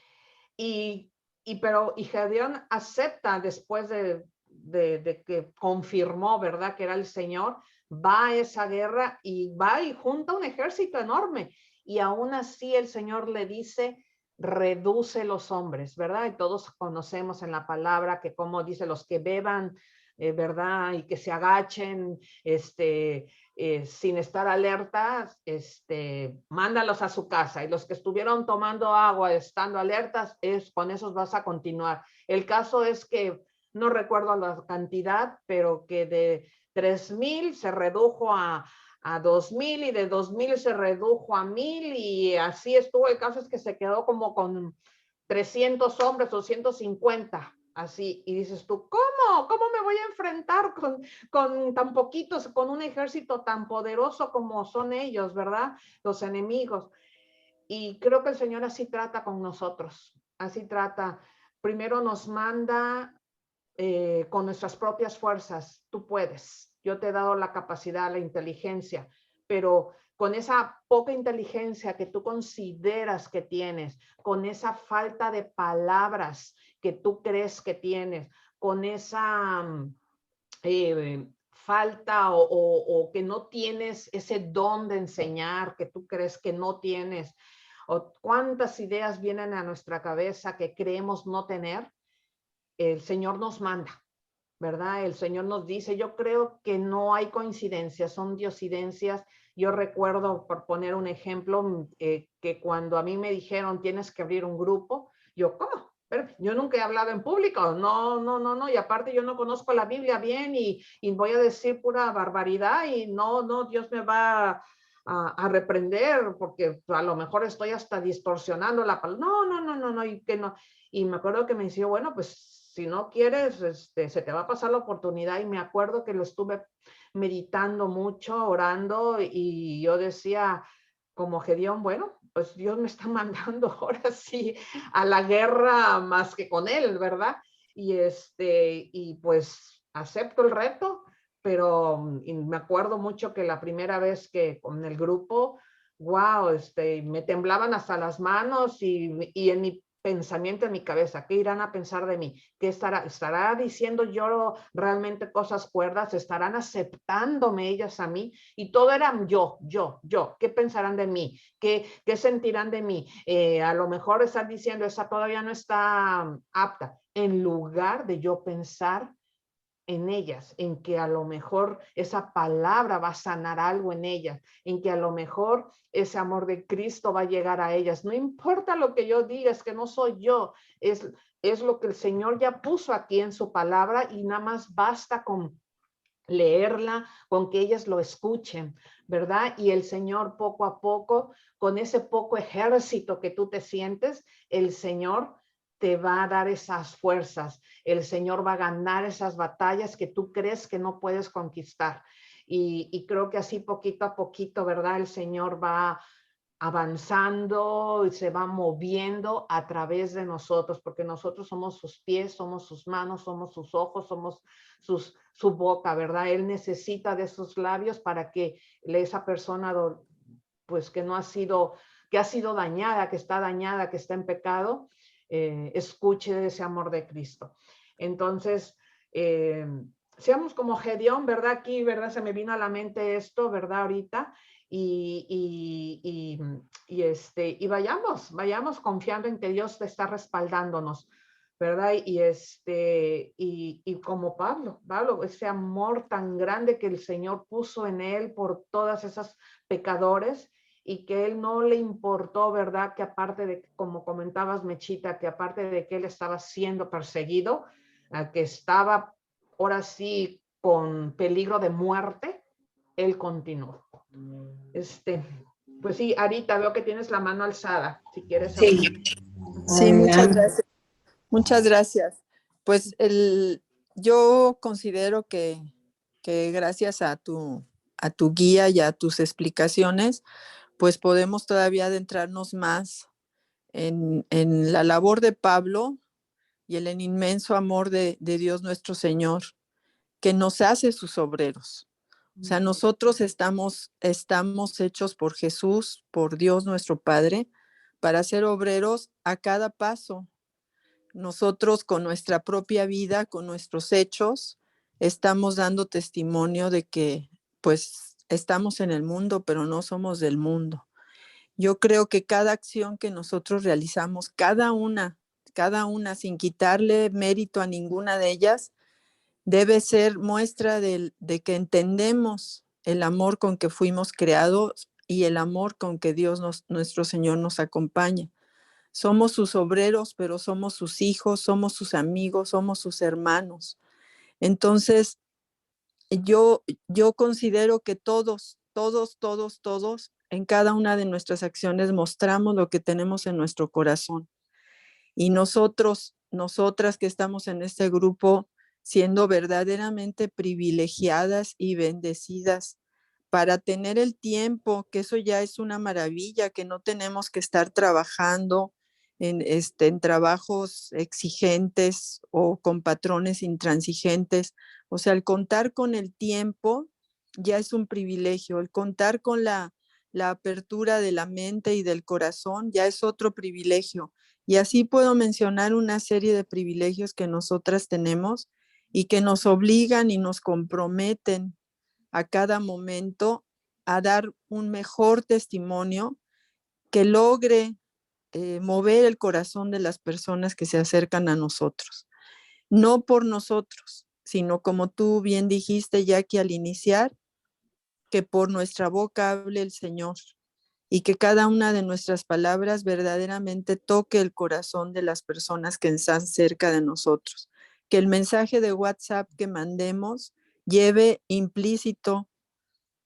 Speaker 2: y, y Gedeón acepta después de que confirmó, ¿verdad? Que era el Señor, va a esa guerra y va y junta un ejército enorme. Y aún así el Señor le dice, reduce los hombres, ¿verdad? Y todos conocemos en la palabra que como dice, los que beban, ¿verdad? Y que se agachen, sin estar alertas, mándalos a su casa. Y los que estuvieron tomando agua, estando alertas, con esos vas a continuar. El caso es que, no recuerdo la cantidad, pero que de 3,000 se redujo a 2,000 y de 2,000 se redujo a 1,000 y así estuvo. El caso es que se quedó como con 300 hombres o 150. Así, y dices tú, ¿cómo me voy a enfrentar con tan poquitos, con un ejército tan poderoso como son ellos, ¿verdad? Los enemigos. Y creo que el Señor así trata con nosotros, así trata. Primero nos manda con nuestras propias fuerzas, tú puedes, yo te he dado la capacidad, la inteligencia, pero con esa poca inteligencia que tú consideras que tienes, con esa falta de palabras que tú crees que tienes, con esa falta o que no tienes ese don de enseñar que tú crees que no tienes, o cuántas ideas vienen a nuestra cabeza que creemos no tener, el Señor nos manda, ¿verdad? El Señor nos dice, yo creo que no hay coincidencias, son diosidencias. Yo recuerdo, por poner un ejemplo, que cuando a mí me dijeron, tienes que abrir un grupo, yo, ¿cómo? Pero yo nunca he hablado en público, no, y aparte yo no conozco la Biblia bien y voy a decir pura barbaridad y no, Dios me va a reprender porque a lo mejor estoy hasta distorsionando la palabra. No, y que no. Y me acuerdo que me decía, bueno, pues si no quieres, se te va a pasar la oportunidad. Y me acuerdo que lo estuve meditando mucho, orando, y yo decía, como Gedeón, bueno, pues Dios me está mandando ahora sí a la guerra más que con él, ¿verdad? Y pues acepto el reto, pero me acuerdo mucho que la primera vez que con el grupo, wow, me temblaban hasta las manos y en mi pensamiento, en mi cabeza, ¿qué irán a pensar de mí? ¿Qué estará diciendo yo realmente cosas cuerdas? ¿Estarán aceptándome ellas a mí? Y todo era yo. ¿Qué pensarán de mí? ¿Qué sentirán de mí? A lo mejor están diciendo, esa todavía no está apta. En lugar de yo pensar en ellas, en que a lo mejor esa palabra va a sanar algo en ellas, en que a lo mejor ese amor de Cristo va a llegar a ellas. No importa lo que yo diga, es que no soy yo, es lo que el Señor ya puso aquí en su palabra y nada más basta con leerla, con que ellas lo escuchen, ¿verdad? Y el Señor poco a poco, con ese poco ejército que tú te sientes, el Señor te va a dar esas fuerzas, el Señor va a ganar esas batallas que tú crees que no puedes conquistar. Y creo que así poquito a poquito, ¿verdad? El Señor va avanzando y se va moviendo a través de nosotros, porque nosotros somos sus pies, somos sus manos, somos sus ojos, somos su boca, ¿verdad? Él necesita de sus labios para que esa persona, pues que no ha sido, que ha sido dañada, que está en pecado, escuche ese amor de Cristo. Entonces, seamos como Gedeón, ¿verdad? Aquí, ¿verdad? Se me vino a la mente esto, ¿verdad? Ahorita, y vayamos confiando en que Dios está respaldándonos, ¿verdad? Y como Pablo, ese amor tan grande que el Señor puso en él por todas esas pecadores, y que él no le importó, ¿verdad? Que aparte de, como comentabas, Mechita, que aparte de que él estaba siendo perseguido, que estaba ahora sí con peligro de muerte, él continuó. Pues sí, Arita, veo que tienes la mano alzada, si quieres hablar.
Speaker 1: Sí.
Speaker 3: Sí, muchas gracias. Muchas gracias. Pues yo considero que gracias a tu guía y a tus explicaciones, pues podemos todavía adentrarnos más en la labor de Pablo y el inmenso amor de Dios nuestro Señor, que nos hace sus obreros. O sea, nosotros estamos hechos por Jesús, por Dios nuestro Padre, para ser obreros a cada paso. Nosotros con nuestra propia vida, con nuestros hechos, estamos dando testimonio de que pues estamos en el mundo, pero no somos del mundo. Yo creo que cada acción que nosotros realizamos, cada una, sin quitarle mérito a ninguna de ellas, debe ser muestra de que entendemos el amor con que fuimos creados y el amor con que Dios nuestro Señor nos acompaña. Somos sus obreros, pero somos sus hijos, somos sus amigos, somos sus hermanos. Entonces, yo considero que todos, en cada una de nuestras acciones mostramos lo que tenemos en nuestro corazón. Y nosotras que estamos en este grupo, siendo verdaderamente privilegiadas y bendecidas para tener el tiempo, que eso ya es una maravilla, que no tenemos que estar trabajando en trabajos exigentes o con patrones intransigentes. O sea, el contar con el tiempo ya es un privilegio, el contar con la apertura de la mente y del corazón ya es otro privilegio. Y así puedo mencionar una serie de privilegios que nosotras tenemos y que nos obligan y nos comprometen a cada momento a dar un mejor testimonio que logre mover el corazón de las personas que se acercan a nosotros. No por nosotros, sino como tú bien dijiste, Jackie, al iniciar, que por nuestra boca hable el Señor y que cada una de nuestras palabras verdaderamente toque el corazón de las personas que están cerca de nosotros. Que el mensaje de WhatsApp que mandemos lleve implícito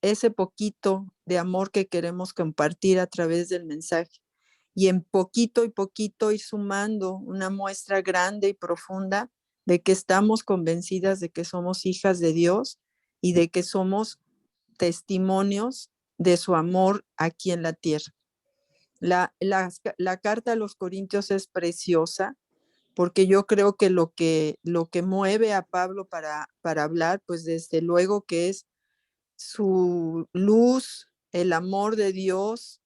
Speaker 3: ese poquito de amor que queremos compartir a través del mensaje. Y en poquito y poquito ir sumando una muestra grande y profunda de que estamos convencidas de que somos hijas de Dios y de que somos testimonios de su amor aquí en la tierra. La carta a los Corintios es preciosa porque yo creo que lo que mueve a Pablo para hablar, pues desde luego que es su luz, el amor de Dios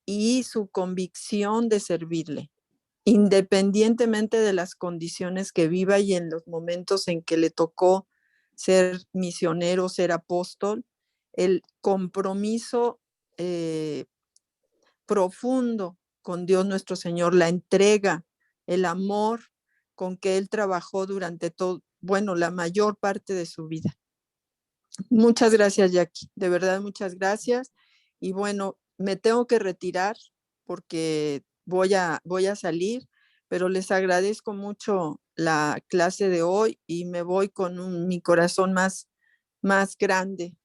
Speaker 3: y su convicción de servirle, independientemente de las condiciones que viva y en los momentos en que le tocó ser misionero, ser apóstol, el compromiso profundo con Dios nuestro Señor, la entrega, el amor con que él trabajó durante la mayor parte de su vida. Muchas gracias, Jackie, de verdad muchas gracias. Y bueno, me tengo que retirar porque voy a salir, pero les agradezco mucho la clase de hoy y me voy con mi corazón más grande,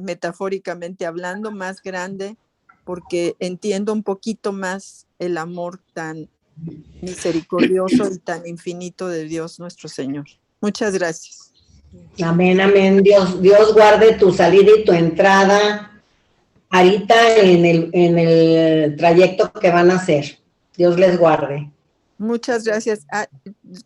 Speaker 3: metafóricamente hablando, más grande, porque entiendo un poquito más el amor tan misericordioso y tan infinito de Dios nuestro Señor. Muchas gracias.
Speaker 1: Amén, amén. Dios guarde tu salida y tu entrada ahorita en el trayecto que van a hacer. Dios les guarde.
Speaker 3: Muchas gracias.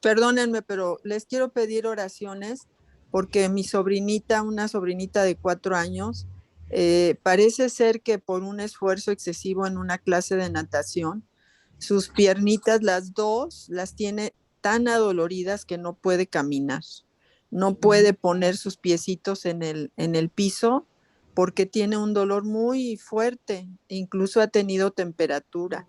Speaker 3: Perdónenme, pero les quiero pedir oraciones porque mi sobrinita, una sobrinita de 4 años, parece ser que por un esfuerzo excesivo en una clase de natación, sus piernitas, las dos, las tiene tan adoloridas que no puede caminar. No puede poner sus piecitos en el piso porque tiene un dolor muy fuerte, incluso ha tenido temperatura.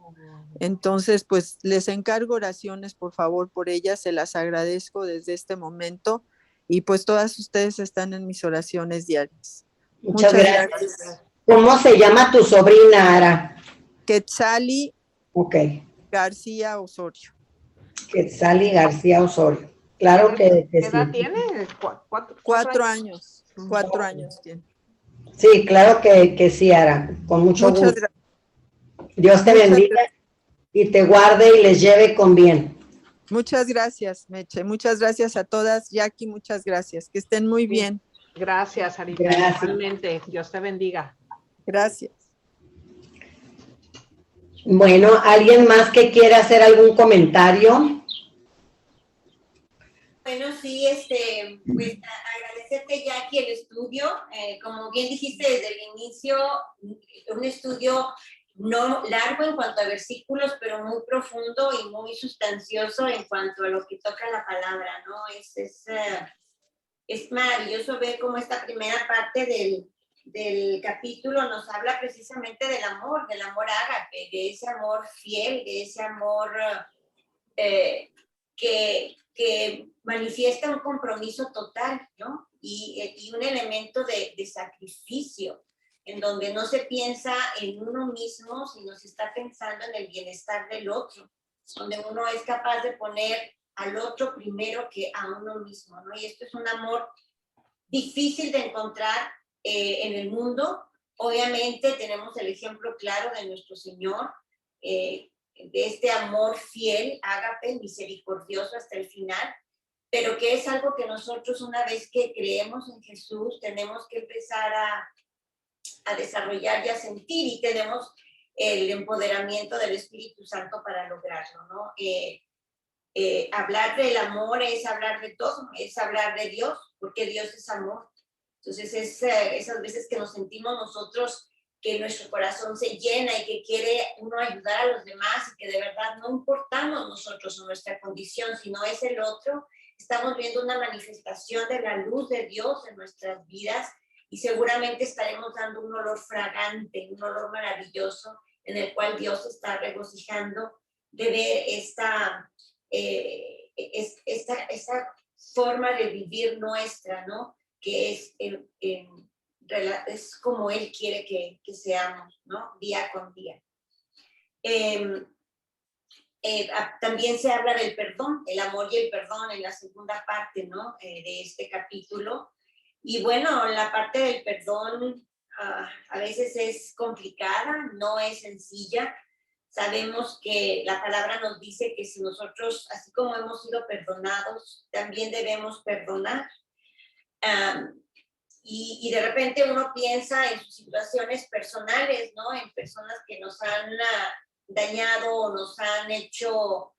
Speaker 3: Entonces, pues les encargo oraciones, por favor, por ella, se las agradezco desde este momento y pues todas ustedes están en mis oraciones diarias.
Speaker 1: Muchas gracias. ¿Cómo se llama tu sobrina, Ara?
Speaker 3: Quetzali
Speaker 1: Okay.
Speaker 3: García Osorio.
Speaker 1: Quetzali García Osorio. Claro que
Speaker 2: ¿Qué
Speaker 1: sí.
Speaker 2: edad tiene?
Speaker 3: Cuatro años. 4 años tiene.
Speaker 1: Sí, claro que sí, Ara. Con mucho
Speaker 3: Muchas
Speaker 1: gusto. Dios te bendiga y te guarde y les lleve con bien.
Speaker 3: Muchas gracias, Meche. Muchas gracias a todas. Jackie, muchas gracias. Que estén muy bien.
Speaker 2: Gracias, Arita.
Speaker 1: Gracias.
Speaker 2: Igualmente. Dios te bendiga.
Speaker 3: Gracias.
Speaker 1: Bueno, ¿alguien más que quiera hacer algún comentario?
Speaker 4: Bueno, sí, pues agradecerte, Jackie, el estudio. Como bien dijiste desde el inicio, un estudio no largo en cuanto a versículos, pero muy profundo y muy sustancioso en cuanto a lo que toca la palabra, ¿no? Es maravilloso ver cómo esta primera parte del capítulo nos habla precisamente del amor ágape, de ese amor fiel, de ese amor que manifiesta un compromiso total, ¿no? Y un elemento de sacrificio, en donde no se piensa en uno mismo, sino se está pensando en el bienestar del otro, donde uno es capaz de poner al otro primero que a uno mismo, ¿no? Y esto es un amor difícil de encontrar en el mundo. Obviamente tenemos el ejemplo claro de nuestro Señor, de este amor fiel, ágape, misericordioso hasta el final, pero que es algo que nosotros, una vez que creemos en Jesús, tenemos que empezar a desarrollar y a sentir, y tenemos el empoderamiento del Espíritu Santo para lograrlo, ¿no? Hablar del amor es hablar de todo, es hablar de Dios, porque Dios es amor. Entonces es esas veces que nos sentimos nosotros que nuestro corazón se llena y que quiere uno ayudar a los demás y que de verdad no importamos nosotros o nuestra condición, sino es el otro. Estamos viendo una manifestación de la luz de Dios en nuestras vidas y seguramente estaremos dando un olor fragante, un olor maravilloso en el cual Dios está regocijando de ver esta forma de vivir nuestra, ¿no? Que es como Él quiere que seamos, ¿no? Día con día. También se habla del perdón, el amor y el perdón en la segunda parte, ¿no? De este capítulo. Y bueno, la parte del perdón a veces es complicada, no es sencilla. Sabemos que la palabra nos dice que si nosotros, así como hemos sido perdonados, también debemos perdonar. Y de repente uno piensa en sus situaciones personales, ¿no? En personas que nos han dañado o nos han hecho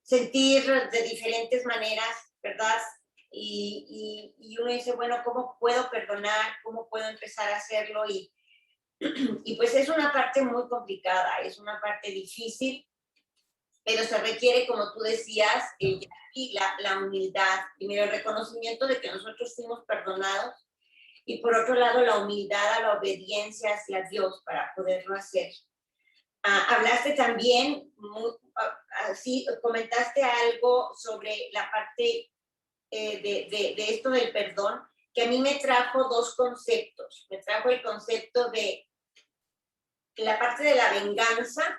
Speaker 4: sentir de diferentes maneras, ¿verdad? Y uno dice, bueno, ¿cómo puedo perdonar? ¿Cómo puedo empezar a hacerlo? Y pues es una parte muy complicada, es una parte difícil, pero se requiere, como tú decías, la humildad, primero el reconocimiento de que nosotros fuimos perdonados y por otro lado la humildad a la obediencia hacia Dios para poderlo hacer. Hablaste también, así comentaste algo sobre la parte de esto del perdón, que a mí me trajo dos conceptos. Me trajo el concepto de la parte de la venganza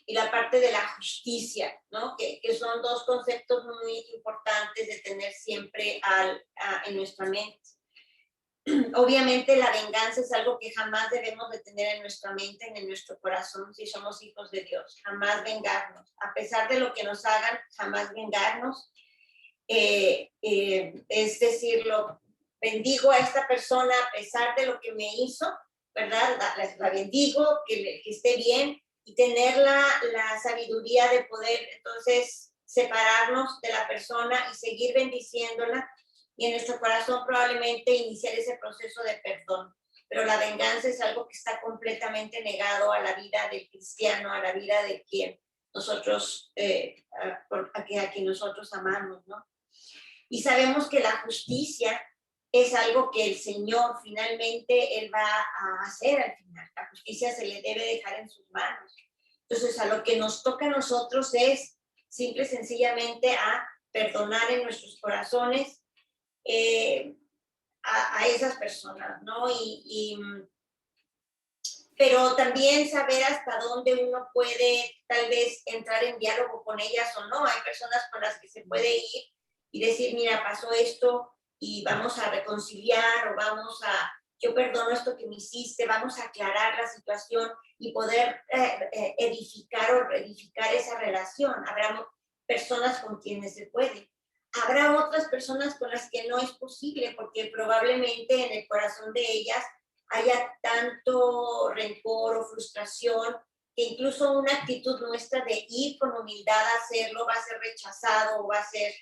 Speaker 4: y la parte de la justicia, ¿no? Que son dos conceptos muy importantes de tener siempre en nuestra mente. Obviamente la venganza es algo que jamás debemos de tener en nuestra mente, en nuestro corazón, si somos hijos de Dios. Jamás vengarnos. A pesar de lo que nos hagan, jamás vengarnos. Es decirlo, bendigo a esta persona a pesar de lo que me hizo, ¿verdad? La bendigo, que esté bien y tener la sabiduría de poder entonces separarnos de la persona y seguir bendiciéndola y en nuestro corazón probablemente iniciar ese proceso de perdón. Pero la venganza es algo que está completamente negado a la vida del cristiano, a la vida de quien nosotros, a quien nosotros amamos, ¿no? Y sabemos que la justicia es algo que el Señor finalmente, Él va a hacer al final. La justicia se le debe dejar en sus manos. Entonces, a lo que nos toca a nosotros es simple y sencillamente a perdonar en nuestros corazones a esas personas, ¿no? Pero también saber hasta dónde uno puede tal vez entrar en diálogo con ellas o no. Hay personas con las que se puede ir y decir, mira, pasó esto y vamos a reconciliar o yo perdono esto que me hiciste, vamos a aclarar la situación y poder edificar o reedificar esa relación. Habrá personas con quienes se puede. Habrá otras personas con las que no es posible porque probablemente en el corazón de ellas haya tanto rencor o frustración que incluso una actitud nuestra de ir con humildad a hacerlo va a ser rechazado o va a ser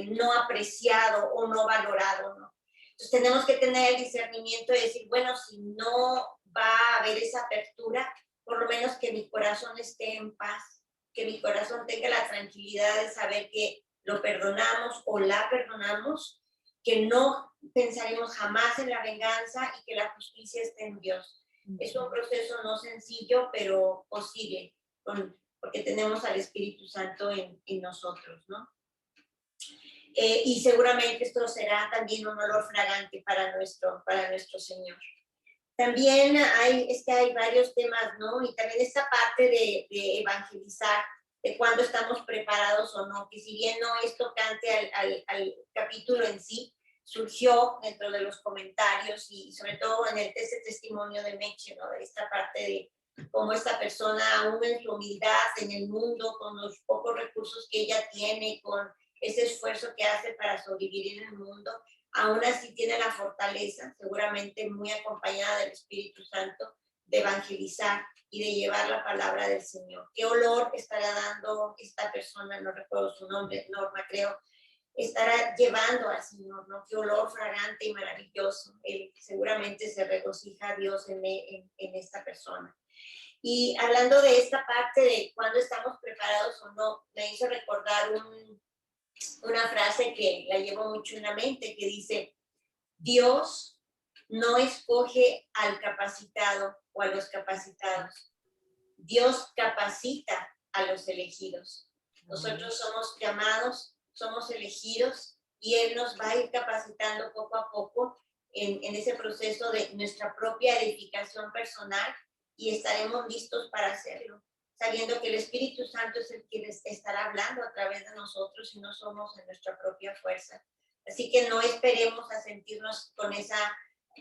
Speaker 4: no apreciado o no valorado, ¿no? Entonces tenemos que tener el discernimiento de decir, bueno, si no va a haber esa apertura, por lo menos que mi corazón esté en paz, que mi corazón tenga la tranquilidad de saber que lo perdonamos o la perdonamos, que no pensaremos jamás en la venganza y que la justicia esté en Dios. Es un proceso no sencillo, pero posible, porque tenemos al Espíritu Santo en nosotros, ¿no? Y seguramente esto será también un olor fragante para nuestro Señor. También hay varios temas, ¿no? Y también esta parte de evangelizar, de cuándo estamos preparados o no, que si bien no es tocante al capítulo en sí, surgió dentro de los comentarios y sobre todo en ese testimonio de Meche, ¿no? De esta parte de cómo esta persona, aún en su humildad en el mundo, con los pocos recursos que ella tiene, con ese esfuerzo que hace para sobrevivir en el mundo, aún así tiene la fortaleza, seguramente muy acompañada del Espíritu Santo, de evangelizar y de llevar la palabra del Señor. ¿Qué olor estará dando esta persona? No recuerdo su nombre, Norma, creo. Estará llevando al Señor, ¿no? Qué olor fragante y maravilloso. Él seguramente se regocija a Dios en esta persona. Y hablando de esta parte de cuándo estamos preparados o no, me hizo recordar una frase que la llevo mucho en la mente, que dice, Dios no escoge al capacitado o a los capacitados. Dios capacita a los elegidos. Nosotros somos llamados, somos elegidos y Él nos va a ir capacitando poco a poco en ese proceso de nuestra propia edificación personal y estaremos listos para hacerlo, sabiendo que el Espíritu Santo es el que estará hablando a través de nosotros y no somos en nuestra propia fuerza. Así que no esperemos a sentirnos con esa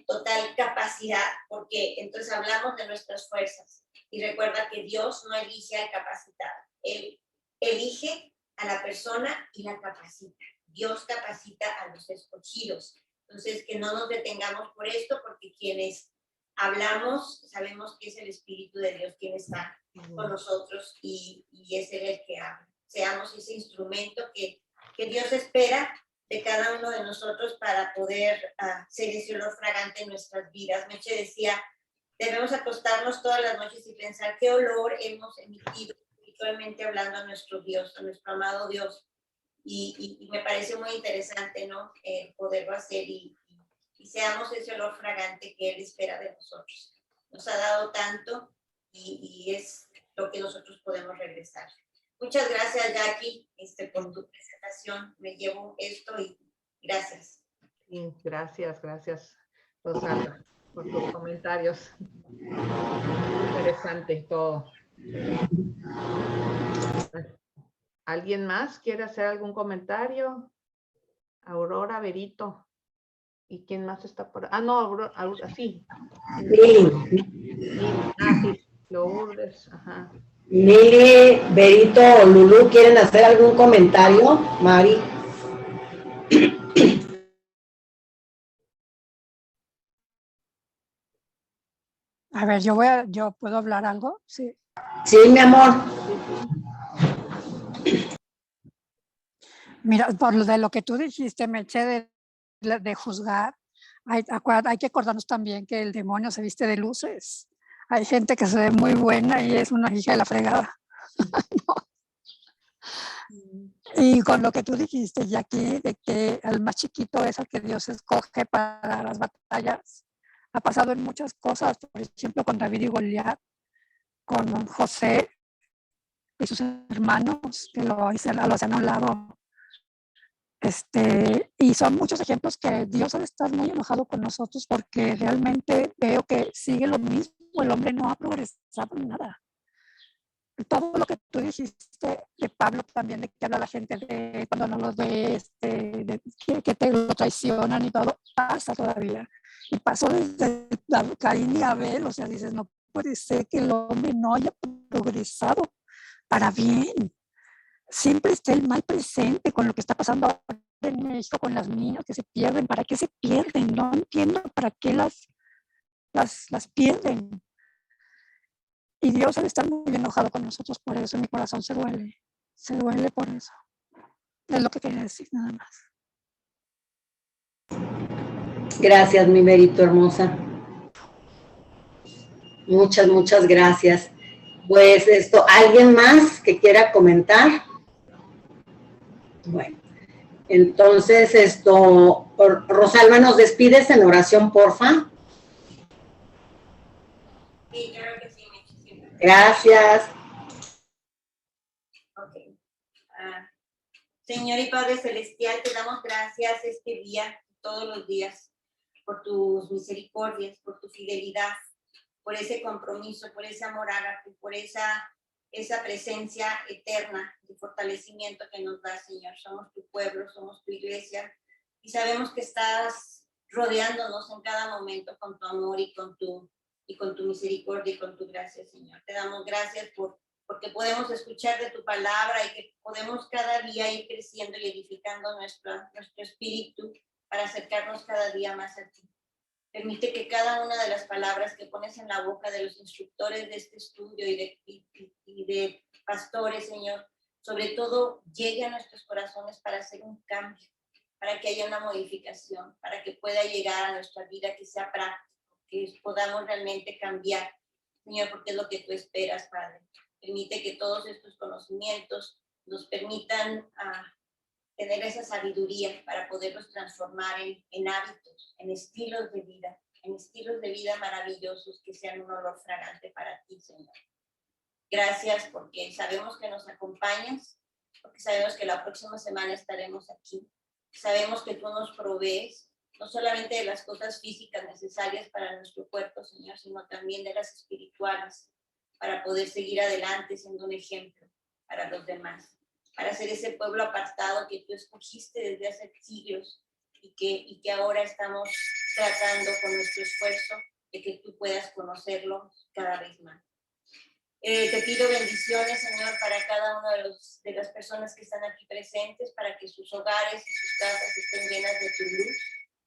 Speaker 4: total capacidad, porque entonces hablamos de nuestras fuerzas. Y recuerda que Dios no elige al capacitado, Él elige a la persona y la capacita. Dios capacita a los escogidos. Entonces, que no nos detengamos por esto, porque quienes hablamos sabemos que es el Espíritu de Dios quien está con nosotros y es Él el que habla. Seamos ese instrumento que Dios espera de cada uno de nosotros para poder ser ese olor fragante en nuestras vidas. Meche decía, debemos acostarnos todas las noches y pensar qué olor hemos emitido espiritualmente hablando a nuestro Dios, a nuestro amado Dios. Y me parece muy interesante, ¿no? Poderlo hacer y seamos ese olor fragante que Él espera de nosotros. Nos ha dado tanto y es lo que nosotros podemos regresar. Muchas gracias, Jackie, por tu presentación. Me llevo esto y gracias.
Speaker 2: Sí, gracias, Rosalba, por tus comentarios. Interesante todo. ¿Alguien más quiere hacer algún comentario? Aurora, Berito. ¿Y quién más está por ahí? Ah, no, Aurora, sí. Sí, Lourdes, ajá.
Speaker 1: Lili, Berito o Lulú, ¿quieren hacer algún comentario? Mari.
Speaker 5: A ver, ¿yo puedo hablar algo? Sí.
Speaker 1: Sí, mi amor.
Speaker 5: Mira, por lo que tú dijiste, Meche, de juzgar, hay que acordarnos también que el demonio se viste de luces. Hay gente que se ve muy buena y es una hija de la fregada. No. Y con lo que tú dijiste, Jackie, de que el más chiquito es el que Dios escoge para las batallas, ha pasado en muchas cosas, por ejemplo, con David y Goliat, con José y sus hermanos, que los han anulado. Y son muchos ejemplos que Dios ha de estar muy enojado con nosotros porque realmente veo que sigue lo mismo, el hombre no ha progresado en nada. Todo lo que tú dijiste de Pablo también, de que habla la gente de cuando no los ve, que te lo traicionan y todo, pasa todavía. Y pasó desde Caín y Abel, o sea, dices, no puede ser que el hombre no haya progresado para bien. Siempre está el mal presente con lo que está pasando ahora en México, con las niñas que se pierden. ¿Para qué se pierden? No entiendo para qué las pierden. Y Dios debe estar muy enojado con nosotros por eso. Mi corazón se duele por eso. Es lo que quería decir, nada más.
Speaker 1: Gracias, mi Merito hermosa. Muchas, muchas gracias. Pues ¿alguien más que quiera comentar? Bueno, entonces Rosalba, ¿nos despides en oración, porfa?
Speaker 4: Sí, claro que sí, muchísimas
Speaker 1: gracias.
Speaker 4: Ok. Señor y Padre Celestial, te damos gracias este día, todos los días, por tus misericordias, por tu fidelidad, por ese compromiso, por ese amor ágape, por esa presencia eterna de fortalecimiento que nos da, Señor. Somos tu pueblo, somos tu iglesia y sabemos que estás rodeándonos en cada momento con tu amor y con tu misericordia y con tu gracia, Señor. Te damos gracias porque podemos escuchar de tu palabra y que podemos cada día ir creciendo y edificando nuestro espíritu para acercarnos cada día más a ti. Permite que cada una de las palabras que pones en la boca de los instructores de este estudio y de pastores, Señor, sobre todo llegue a nuestros corazones para hacer un cambio, para que haya una modificación, para que pueda llegar a nuestra vida, que sea práctico, que podamos realmente cambiar, Señor, porque es lo que tú esperas, Padre. Permite que todos estos conocimientos nos permitan tener esa sabiduría para poderlos transformar en hábitos, en estilos de vida maravillosos que sean un olor fragante para ti, Señor. Gracias porque sabemos que nos acompañas, porque sabemos que la próxima semana estaremos aquí. Sabemos que tú nos provees no solamente de las cosas físicas necesarias para nuestro cuerpo, Señor, sino también de las espirituales, para poder seguir adelante siendo un ejemplo para los demás, para ser ese pueblo apartado que tú escogiste desde hace siglos y que ahora estamos tratando con nuestro esfuerzo de que tú puedas conocerlo cada vez más. Te pido bendiciones, Señor, para cada una de las personas que están aquí presentes, para que sus hogares y sus casas estén llenas de tu luz,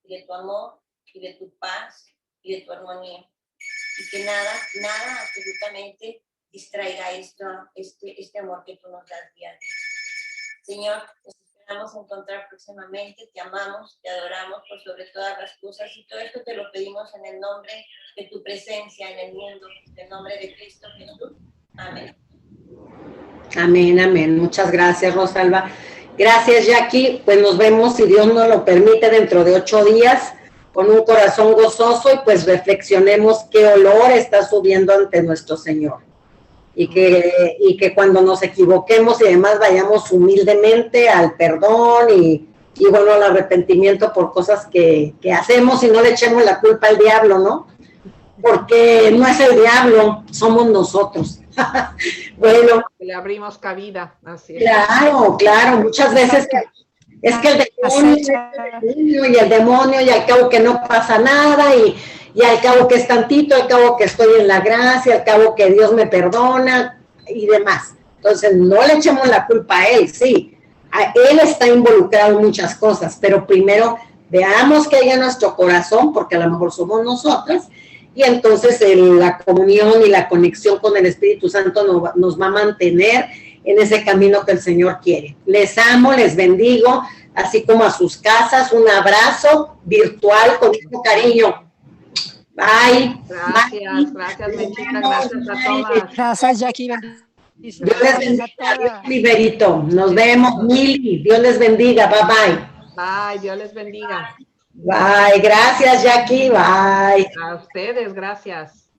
Speaker 4: y de tu amor, y de tu paz, y de tu armonía. Y que nada absolutamente distraiga este amor que tú nos das día a día. Señor, nos esperamos encontrar próximamente, te amamos, te adoramos por sobre todas las cosas y todo esto te lo pedimos en el nombre de tu presencia en el mundo, en el nombre de Cristo Jesús. Amén.
Speaker 1: Amén, amén. Muchas gracias, Rosalba. Gracias, Jackie. Pues nos vemos, si Dios nos lo permite, dentro de 8 días, con un corazón gozoso y pues reflexionemos qué olor está subiendo ante nuestro Señor. Y que cuando nos equivoquemos y demás vayamos humildemente al perdón y bueno, al arrepentimiento por cosas que hacemos y no le echemos la culpa al diablo, ¿no? Porque no es el diablo, somos nosotros. Bueno.
Speaker 2: Le abrimos cabida, así es.
Speaker 1: Claro, muchas veces es que el demonio y al cabo que no pasa nada y al cabo que es tantito, al cabo que estoy en la gracia, al cabo que Dios me perdona y demás. Entonces, no le echemos la culpa a él, sí. Él está involucrado en muchas cosas, pero primero veamos que hay en nuestro corazón, porque a lo mejor somos nosotras, y entonces la comunión y la conexión con el Espíritu Santo nos va a mantener en ese camino que el Señor quiere. Les amo, les bendigo, así como a sus casas, un abrazo virtual con mucho cariño. Bye.
Speaker 2: Gracias, Mechita, gracias a todas.
Speaker 5: Gracias, Jackie.
Speaker 1: Dios les bendiga, Dios liberito. Nos vemos, Mili. Dios les bendiga. Bye, bye.
Speaker 2: Bye, Dios les bendiga.
Speaker 1: Bye. Gracias, Jackie. Bye.
Speaker 2: A ustedes, gracias.